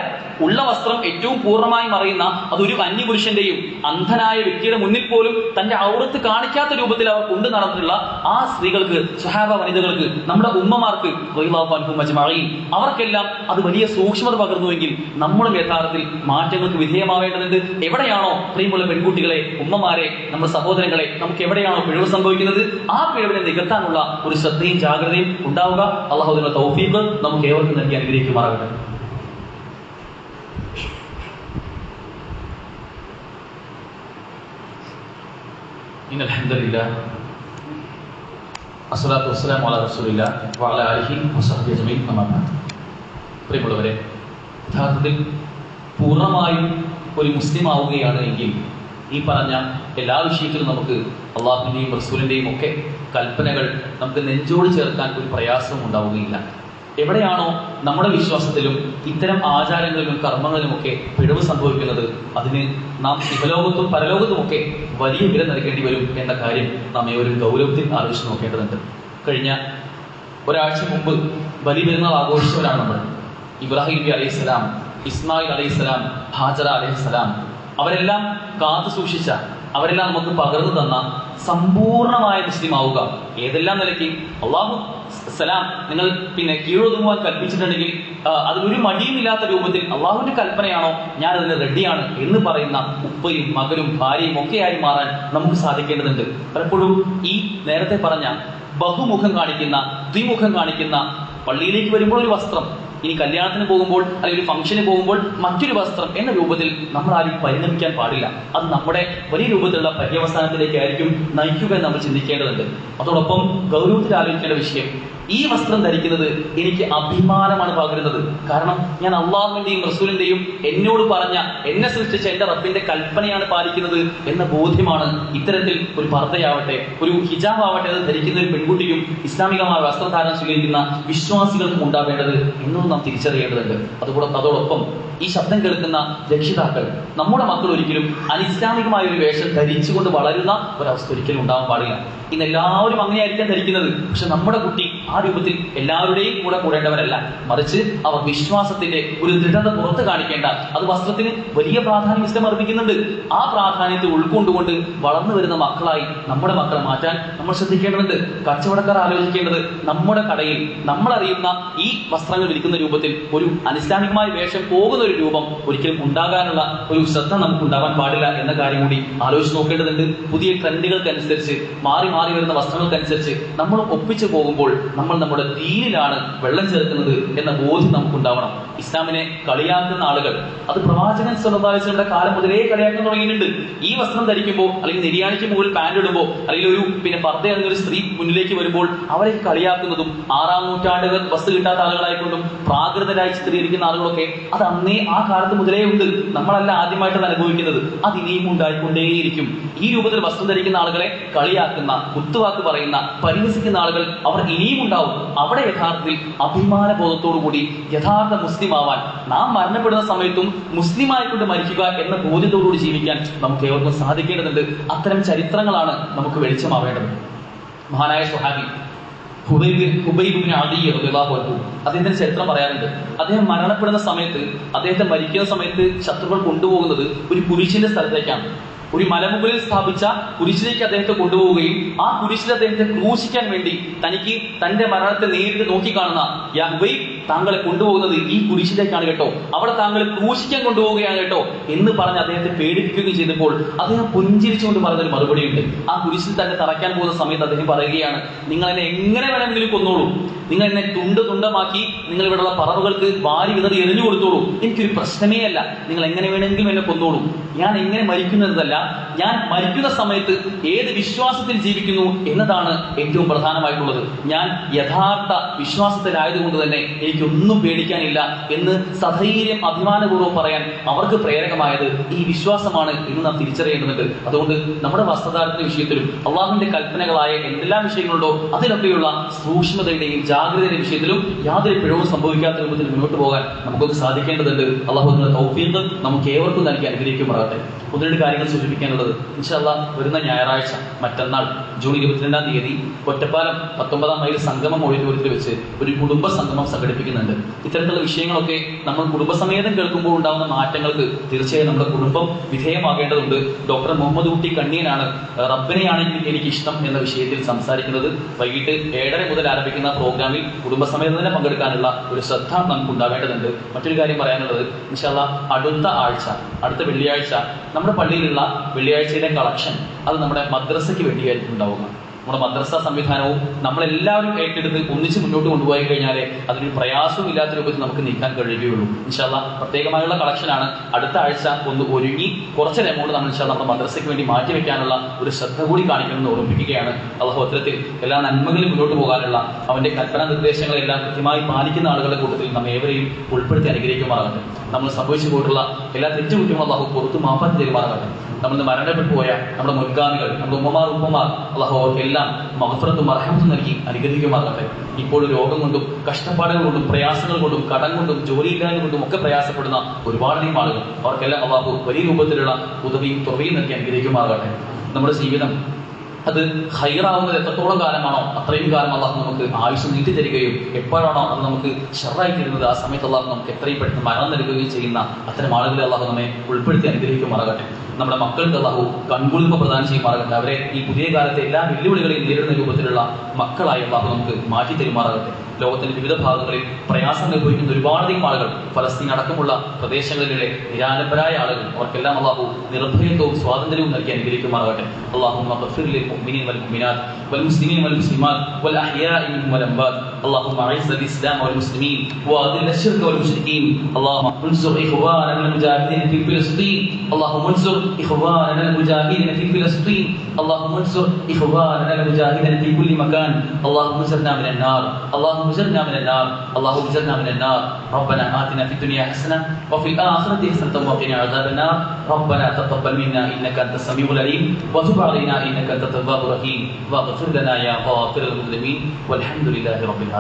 ഉള്ള വസ്ത്രം ഏറ്റവും പൂർണ്ണമായി മറയുന്ന അതൊരു അന്യപുരുഷന്റെയും അന്ധനായ വ്യക്തിയുടെ മുന്നിൽ പോലും തന്റെ ഔറത്ത് കാണിക്കാത്ത രൂപത്തിൽ അവർ കൊണ്ടു നടന്നിട്ടുള്ള ആ സ്ത്രീകൾക്ക്, സ്വഹാബ വനിതകൾക്ക്, നമ്മുടെ ഉമ്മമാർക്ക് റളിയല്ലാഹു അൻഹും അജ്മഈൻ, അവർക്കെല്ലാം അത് വലിയ സൂക്ഷ്മത പകർന്നുവെങ്കിൽ നമ്മളും യഥാർത്ഥത്തിൽ മാറ്റങ്ങൾക്ക് വിധേയമാവേണ്ടതുണ്ട്. എവിടെയാണോ പ്രിയമുള്ള പെൺകുട്ടികളെ, ഉമ്മമാരെ, നമ്മുടെ സഹോദരങ്ങളെ, നമുക്ക് എവിടെയാണോ പിഴവ് സംഭവിക്കുന്നത് ആ പിഴവിനെ നികത്താനുള്ള ഒരു ശ്രദ്ധയും ജാഗ്രതയും ഉണ്ടാവുക. അല്ലാഹു അതിനുള്ള തൗഫീഖ് നമുക്ക് ഏവർക്കും നൽകി അനുഗ്രഹിക്കുമാറാകട്ടെ. ഇന്നൽ ഹംദുലില്ലാഹ് അസ്സലാത്തു വസ്സലാമു അലാ റസൂലില്ലാഹ് വഅലാ ആലിഹി വസഹ്ബിഹി അജ്മഈൻ. അമ്മാ ബഅദ്. പ്രിയമുള്ളവരെ, യഥാർത്ഥത്തിൽ പൂർണ്ണമായും ഒരു മുസ്ലിം ആവുകയാണ് എങ്കിൽ ഈ പറഞ്ഞ എല്ലാ വിഷയത്തിലും നമുക്ക് അള്ളാഹുവിൻ്റെയും റസൂലിൻ്റെയും ഒക്കെ കൽപ്പനകൾ നമുക്ക് നെഞ്ചോട് ചേർക്കാൻ ഒരു പ്രയാസവും ഉണ്ടാവുകയില്ല. എവിടെയാണോ നമ്മുടെ വിശ്വാസത്തിലും ഇത്തരം ആചാരങ്ങളിലും കർമ്മങ്ങളിലുമൊക്കെ പിഴവ് സംഭവിക്കുന്നത് അതിന് നാം ഇഹലോകത്തും പരലോകത്തുമൊക്കെ വലിയ വില നൽകേണ്ടി വരും എന്ന കാര്യം നാം ഏവരും ഗൗരവത്തിൽ ആലോചിച്ച് നോക്കേണ്ടതുണ്ട്. കഴിഞ്ഞ ഒരാഴ്ച മുമ്പ് ബലി പെരുന്നാൾ ആഘോഷിച്ചവരാണ് നമ്മൾ. ഇബ്രാഹിം നബി അലൈഹിസ്സലാം, ഇസ്മായിൽ അലൈഹിസ്സലാം, ഹാജറ അലൈഹിസ്സലാം, അവരെല്ലാം കാത്തു സൂക്ഷിച്ച, അവരെല്ലാം നമുക്ക് പകർന്നു തന്ന സമ്പൂർണമായ മുസ്ലിം ആവുക. ഏതെല്ലാം നിലയ്ക്ക് അള്ളാഹു സലാം നിങ്ങൾ കീഴൊതുങ്ങുവാൻ കൽപ്പിച്ചിട്ടുണ്ടെങ്കിൽ അതിലൊരു മടിയുമില്ലാത്ത രൂപത്തിൽ അള്ളാഹുവിന്റെ കൽപ്പനയാണോ ഞാൻ അതിന് റെഡിയാണ് എന്ന് പറയുന്ന ഉപ്പയും മകനും ഭാര്യയും ഒക്കെയായി മാറാൻ നമുക്ക് സാധിക്കേണ്ടതുണ്ട്. പലപ്പോഴും ഈ നേരത്തെ പറഞ്ഞ ബഹുമുഖം കാണിക്കുന്ന, ദ്വിമുഖം കാണിക്കുന്ന, പള്ളിയിലേക്ക് വരുമ്പോൾ ഒരു വസ്ത്രം, ഇനി കല്യാണത്തിന് പോകുമ്പോൾ അല്ലെങ്കിൽ ഒരു ഫംഗ്ഷന് പോകുമ്പോൾ മറ്റൊരു വസ്ത്രം എന്ന രൂപത്തിൽ നമ്മൾ ആരും പരിണമിക്കാൻ പാടില്ല. അത് നമ്മുടെ വലിയ രൂപത്തിലുള്ള പര്യവസാനത്തിലേക്കായിരിക്കും നയിക്കുക എന്ന് നമ്മൾ ചിന്തിക്കേണ്ടതുണ്ട്. അതോടൊപ്പം ഗൗരവത്തിൽ ആലോചിക്കേണ്ട വിഷയം, ഈ വസ്ത്രം ധരിക്കുന്നത് എനിക്ക് അഭിമാനമാണ് പകരുന്നത്. കാരണം ഞാൻ അള്ളാഹുവിന്റെയും റസൂലിന്റെയും എന്നോട് പറഞ്ഞ, എന്നെ സൃഷ്ടിച്ച എന്റെ റബ്ബിന്റെ കൽപ്പനയാണ് പാലിക്കുന്നത് എന്ന ബോധ്യമാണ് ഇത്തരത്തിൽ ഒരു പർദ്ദയാവട്ടെ, ഒരു ഹിജാബ് ആവട്ടെ അത് ധരിക്കുന്ന ഒരു പെൺകുട്ടിയും ഇസ്ലാമികമായ വസ്ത്രധാരണം സ്വീകരിക്കുന്ന വിശ്വാസികൾക്കും ഉണ്ടാവേണ്ടത് എന്നൊന്നും നാം തിരിച്ചറിയേണ്ടതുണ്ട്. അതോടൊപ്പം ഈ ശബ്ദം കേൾക്കുന്ന രക്ഷിതാക്കൾ, നമ്മുടെ മക്കൾ ഒരിക്കലും അനിസ്ലാമികമായ ഒരു വേഷം ധരിച്ചുകൊണ്ട് വളരുന്ന ഒരവസ്ഥ ഒരിക്കലും ഉണ്ടാവാൻ പാടില്ല. ഇന്ന് എല്ലാവരും അങ്ങനെയായിരിക്കാൻ ധരിക്കുന്നത്. പക്ഷെ നമ്മുടെ കുട്ടി ആ രൂപത്തിൽ എല്ലാവരുടെയും കൂടെ കൂടേണ്ടവരല്ല, മറിച്ച് അവർ വിശ്വാസത്തിന്റെ ഒരു ദൃഢത പുറത്ത് കാണിക്കേണ്ട, അത് വസ്ത്രത്തിന് വലിയ പ്രാധാന്യം ഇസ്ലാം അർപ്പിക്കുന്നുണ്ട്. ആ പ്രാധാന്യത്തെ ഉൾക്കൊണ്ടുകൊണ്ട് വളർന്നു വരുന്ന മക്കളായി നമ്മുടെ മക്കളെ മാറ്റാൻ നമ്മൾ ശ്രദ്ധിക്കേണ്ടതുണ്ട്. കച്ചവടക്കാർ ആലോചിക്കേണ്ടത്, നമ്മുടെ കടയിൽ നമ്മളറിയുന്ന ഈ വസ്ത്രങ്ങൾ വിൽക്കുന്ന രൂപത്തിൽ ഒരു അനിസ്ലാമികമായ വേഷം പോകുന്ന ഒരു രൂപം ഒരിക്കലും ഉണ്ടാകാനുള്ള ഒരു ശ്രദ്ധ നമുക്ക് ഉണ്ടാവാൻ പാടില്ല എന്ന കാര്യം കൂടി ആലോചിച്ച് നോക്കേണ്ടതുണ്ട്. പുതിയ ട്രെൻഡുകൾക്കനുസരിച്ച് മാറി വരുന്ന വസ്ത്രങ്ങൾക്കനുസരിച്ച് നമ്മൾ ഒപ്പിച്ചു പോകുമ്പോൾ നമ്മൾ നമ്മുടെ ദീനിലാണ് വെള്ളം ചേർക്കുന്നത് എന്ന ബോധ്യം നമുക്കുണ്ടാവണം. ഇസ്ലാമിനെ കളിയാക്കുന്ന ആളുകൾ അത് പ്രവാചകൻ സല്ലല്ലാഹു അലൈഹി വസല്ലമയുടെ കാലം മുതലേ കളിയാക്കാൻ തുടങ്ങിയിട്ടുണ്ട്. ഈ വസ്ത്രം ധരിക്കുമ്പോൾ, അല്ലെങ്കിൽ നെരിയാണിക്ക് മുകളിൽ പാന്റ് ഇടുമ്പോൾ, അല്ലെങ്കിൽ ഒരു പർദ്ദ എന്ന ഒരു സ്ത്രീ മുന്നിലേക്ക് വരുമ്പോൾ അവരെ കളിയാക്കുന്നതും 6-ാം നൂറ്റാണ്ടുകൾ ബസ് കിട്ടാത്ത ആളുകളായിക്കൊണ്ടും പ്രാകൃതരായി ചിത്രീകരിക്കുന്ന ആളുകളൊക്കെ അത് അന്നേ ആ കാലത്ത് മുതലേ ഉണ്ട്. നമ്മളല്ല ആദ്യമായിട്ട് അനുഭവിക്കുന്നത്, അത് ഇനിയും ഉണ്ടായിക്കൊണ്ടേയിരിക്കും. ഈ രൂപത്തിൽ വസ്ത്രം ധരിക്കുന്ന ആളുകളെ കളിയാക്കുന്ന, കുത്തുവാക്ക് പറയുന്ന, പരിഹസിക്കുന്ന ആളുകൾ അവർ ഇനിയും ഉണ്ടാവും. അവിടെ യഥാർത്ഥത്തിൽ അഭിമാന ബോധത്തോടു കൂടി യഥാർത്ഥ മുസ്ലിം ആവാൻ, നാം മരണപ്പെടുന്ന സമയത്തും മുസ്ലിമായിക്കൊണ്ട് മരിക്കുക എന്ന ബോധ്യത്തോടുകൂടി ജീവിക്കാൻ നമുക്ക് ഏവർക്കും സാധിക്കേണ്ടതുണ്ട്. അത്തരം ചരിത്രങ്ങളാണ് നമുക്ക് വെളിച്ചമാവേണ്ടത്. മഹാനായ സ്വഹാബി ഹുബൈബ് ഇബ്നു അദി റളിയല്ലാഹു അൻഹു, അദ്ദേഹത്തിന്റെ ചരിത്രം പറയാറുണ്ട്. അദ്ദേഹം മരണപ്പെടുന്ന സമയത്ത്, അദ്ദേഹത്തെ മരിക്കുന്ന സമയത്ത് ശത്രുക്കൾ കൊണ്ടുപോകുന്നത് ഒരു കുരിശിന്റെ സ്ഥലത്തേക്കാണ്. ഒരു മലമുകളിൽ സ്ഥാപിച്ച കുരിശിലേക്ക് അദ്ദേഹത്തെ കൊണ്ടുപോവുകയും ആ കുരിശിൽ അദ്ദേഹത്തെ ക്രൂശിക്കാൻ വേണ്ടി തനിക്ക് തന്റെ മരണത്തെ നേരിട്ട് നോക്കിക്കാണുന്ന താങ്കളെ കൊണ്ടുപോകുന്നത് ഈ കുരിശിലേക്കാണ് കേട്ടോ, അവിടെ താങ്കളെ ക്രൂശിക്കാൻ കൊണ്ടുപോവുകയാണ് കേട്ടോ എന്ന് പറഞ്ഞ് അദ്ദേഹത്തെ പേടിപ്പിക്കുകയും ചെയ്തപ്പോൾ അദ്ദേഹം പുഞ്ചിരിച്ചുകൊണ്ട് പറഞ്ഞൊരു മറുപടിയുണ്ട്. ആ കുരിശിൽ തന്നെ തറയ്ക്കാൻ പോകുന്ന സമയത്ത് അദ്ദേഹം പറയുകയാണ്, നിങ്ങൾ എന്നെ എങ്ങനെ വേണമെങ്കിലും കൊന്നോളൂ, നിങ്ങൾ എന്നെ തുണ്ട് തുണ്ടമാക്കി നിങ്ങൾ ഇവിടെയുള്ള പറവുകൾക്ക് വാരി വിതറി എറിഞ്ഞു കൊടുത്തോളൂ, എനിക്കൊരു പ്രശ്നമേ അല്ല, നിങ്ങൾ എങ്ങനെ വേണമെങ്കിലും എന്നെ കൊന്നോളൂ. ഞാൻ എങ്ങനെ മരിക്കുന്നതല്ല, ഞാൻ മരിക്കുന്ന സമയത്ത് ഏത് വിശ്വാസത്തിൽ ജീവിക്കുന്നു എന്നതാണ് ഏറ്റവും പ്രധാനമായിട്ടുള്ളത്. ഞാൻ യഥാർത്ഥ വിശ്വാസത്തിലായതുകൊണ്ട് തന്നെ എനിക്കൊന്നും പേടിക്കാനില്ല എന്ന് സധൈര്യം അഭിമാനപൂർവ്വം പറയാൻ അവർക്ക് പ്രേരകമായത് ഈ വിശ്വാസമാണ് എന്ന് നാം തിരിച്ചറിയേണ്ടതുണ്ട്. അതുകൊണ്ട് നമ്മുടെ വസ്ത്രധാരണത്തിന്റെ വിഷയത്തിലും അള്ളാഹുവിന്റെ കൽപ്പനകളായ എന്തെല്ലാം വിഷയങ്ങളുണ്ടോ അതിലൊക്കെയുള്ള സൂക്ഷ്മതയുടെയും ജാഗ്രതയുടെ വിഷയത്തിലും യാതൊരു പിഴവും സംഭവിക്കാത്ത രൂപത്തിൽ മുന്നോട്ട് പോകാൻ നമുക്കൊക്കെ സാധിക്കേണ്ടതുണ്ട്. അള്ളാഹു തൗഫീഖ് നമുക്ക് ഏവർക്കും നൽകി അനുഗ്രഹിക്കുമാറാകട്ടെ. ഒന്ന് രണ്ട് കാര്യങ്ങൾ സൂചിപ്പിക്കാനുള്ളത്, ഇൻഷാ അല്ലാഹ് വരുന്ന ഞായറാഴ്ച മറ്റന്നാൾ ജൂൺ 22-ാം തീയതി ഒറ്റപ്പാലം 19-ാം മൈൽ സംഗമം ഓഡിറ്റോറിയത്തിൽ വെച്ച് ഒരു കുടുംബ സംഗമം സംഘടിപ്പിക്കുന്നുണ്ട്. ഇത്തരത്തിലുള്ള വിഷയങ്ങളൊക്കെ നമ്മൾ കുടുംബസമേതം കേൾക്കുമ്പോൾ ഉണ്ടാകുന്ന മാറ്റങ്ങൾക്ക് തീർച്ചയായും നമ്മുടെ കുടുംബം വിധേയമാകേണ്ടതുണ്ട്. ഡോക്ടർ മുഹമ്മദ് കുട്ടി കണ്ണിയനാണ് റബ്ബിനെയാണെങ്കിൽ എനിക്ക് ഇഷ്ടം എന്ന വിഷയത്തിൽ സംസാരിക്കുന്നത്. വൈകിട്ട് 7:30 മുതൽ ആരംഭിക്കുന്ന പ്രോഗ്രാമിൽ കുടുംബസമേതം തന്നെ പങ്കെടുക്കാനുള്ള ഒരു ശ്രദ്ധ നമുക്ക് ഉണ്ടാവേണ്ടതുണ്ട്. മറ്റൊരു കാര്യം പറയാനുള്ളത്, ഇൻഷാ അല്ലാഹ് അടുത്ത വെള്ളിയാഴ്ച നമ്മുടെ പള്ളിയിലുള്ള വെള്ളിയാഴ്ചയിലെ കളക്ഷൻ അത് നമ്മുടെ മദ്രസയ്ക്ക് വേണ്ടിയായിരിക്കും ഉണ്ടാവുക. നമ്മുടെ മദ്രസ സംവിധാനവും നമ്മളെല്ലാവരും ഏറ്റെടുത്ത് ഒന്നിച്ച് മുന്നോട്ട് കൊണ്ടുപോയി കഴിഞ്ഞാലേ അതിനൊരു പ്രയാസവും ഇല്ലാത്ത രൂപത്തിൽ നമുക്ക് നീക്കാൻ കഴിയുകയുള്ളൂ. ഇൻഷാ അല്ലാഹ് പ്രത്യേകമായുള്ള കളക്ഷനാണ്. അടുത്ത ആഴ്ച ഒന്ന് ഒരുങ്ങി കുറച്ചൊരു എമൗണ്ട് നമ്മൾ ഇൻഷാ അല്ലാഹ് നമ്മുടെ മദ്രസയ്ക്ക് വേണ്ടി മാറ്റിവെക്കാനുള്ള ഒരു ശ്രദ്ധ കൂടി കാണിക്കണമെന്ന് ഓർമ്മിപ്പിക്കുകയാണ്. അല്ലാഹു അത്തരത്തിൽ എല്ലാ നന്മകളിലും മുന്നോട്ട് പോകാനുള്ള അവന്റെ കൽപ്പന നിർദ്ദേശങ്ങളെല്ലാം കൃത്യമായി പാലിക്കുന്ന ആളുകളുടെ കൂട്ടത്തിൽ നമ്മെ ഏവരെയും ഉൾപ്പെടുത്തി അനുഗ്രഹിക്കുമാറാകട്ടെ. നമ്മൾ സംഭവിച്ചു പോയിട്ടുള്ള എല്ലാ തെറ്റുകുറ്റങ്ങളും അല്ലാഹു പുറത്തു മാപ്പാക്കി തരുമാറാകട്ടെ. നമ്മൾ മരണപ്പെട്ടു പോയ നമ്മുടെ മുൻഗാമികൾ, നമ്മുടെ ഉപ്പമാർ അല്ലാഹു അവർക്കെല്ലാം മഗ്ഫിറത്തും റഹ്മത്തും നൽകി അനുഗ്രഹിക്കുമാറാകട്ടെ. ഇപ്പോൾ രോഗം കൊണ്ടും കഷ്ടപ്പാടുകൾ കൊണ്ടും പ്രയാസങ്ങൾ കൊണ്ടും കടം കൊണ്ടും ജോലിയില്ലായ്മ കൊണ്ടും ഒക്കെ പ്രയാസപ്പെടുന്ന ഒരുപാടധികം ആളുകൾ, അവർക്കെല്ലാം അല്ലാഹു വലിയ രൂപത്തിലുള്ള ഉദവിയും തുറവിയും നൽകി അനുഗ്രഹിക്കുമാറാകട്ടെ. നമ്മുടെ ജീവിതം അത് ഹൈറാവുന്നത് എത്രത്തോളം കാലമാണോ അത്രയും കാലം അല്ലാഹു നമുക്ക് ആയുസ് നീട്ടി തരികയും എപ്പോഴാണോ അത് നമുക്ക് ഷർറായി തരുന്നത് ആ സമയത്ത് അല്ലാഹു നമുക്ക് എത്രയും പെട്ടെന്ന് മരണം നൽകുകയും ചെയ്യുന്ന അത്തരം ആളുകളെ അല്ലാഹു നമ്മെ ഉൾപ്പെടുത്തി അനുഗ്രഹിക്കുമാറാകട്ടെ. നമ്മുടെ മക്കൾക്ക് അല്ലാഹു കൺകുളിർമ പ്രദാനം ചെയ്യുമാറാകട്ടെ. അവരെ ഈ പുതിയ കാലത്തെ എല്ലാ വെല്ലുവിളികളെയും നേരിടുന്ന രൂപത്തിലുള്ള മക്കളായി അല്ലാഹു നമുക്ക് മാറ്റി തരുമാറാകട്ടെ. ലോകത്തിന്റെ വിവിധ ഭാഗങ്ങളിൽ പ്രയാസം അനുഭവിക്കുന്ന ഒരുപാടധികം ആളുകൾ, ഫലസ്തീൻ അടക്കമുള്ള പ്രദേശങ്ങളിലെ നിരാലംബരായ ആളുകൾ, അവർക്കെല്ലാം അല്ലാഹു നിർഭയത്വവും സ്വാതന്ത്ര്യവും നൽകി അനുഗ്രഹിക്കുമാറാകട്ടെ. اللهم اغفر للمؤمنين والمؤمنات والمسلمين والمسلمات والأحياء منهم والأموات. اللهم أعز الإسلام والمسلمين وأذل الشرك والمشركين. اللهم انصر إخواننا المجاهدين في فلسطين. اللهم انصر إخواننا المجاهدين في فلسطين. اللهم انصر إخواننا المجاهدين في كل مكان. اللهم اجرنا من النار. اللهم اجرنا من النار. اللهم اجرنا من النار. ربنا آتنا في الدنيا حسنة وفي الآخرة حسنة وقنا عذاب النار. ربنا تقبل منا إنك أنت السميع العليم وتب علينا إنك أنت التواب الرحيم واغفر لنا يا غافر المذنبين والحمد لله رب العالمين.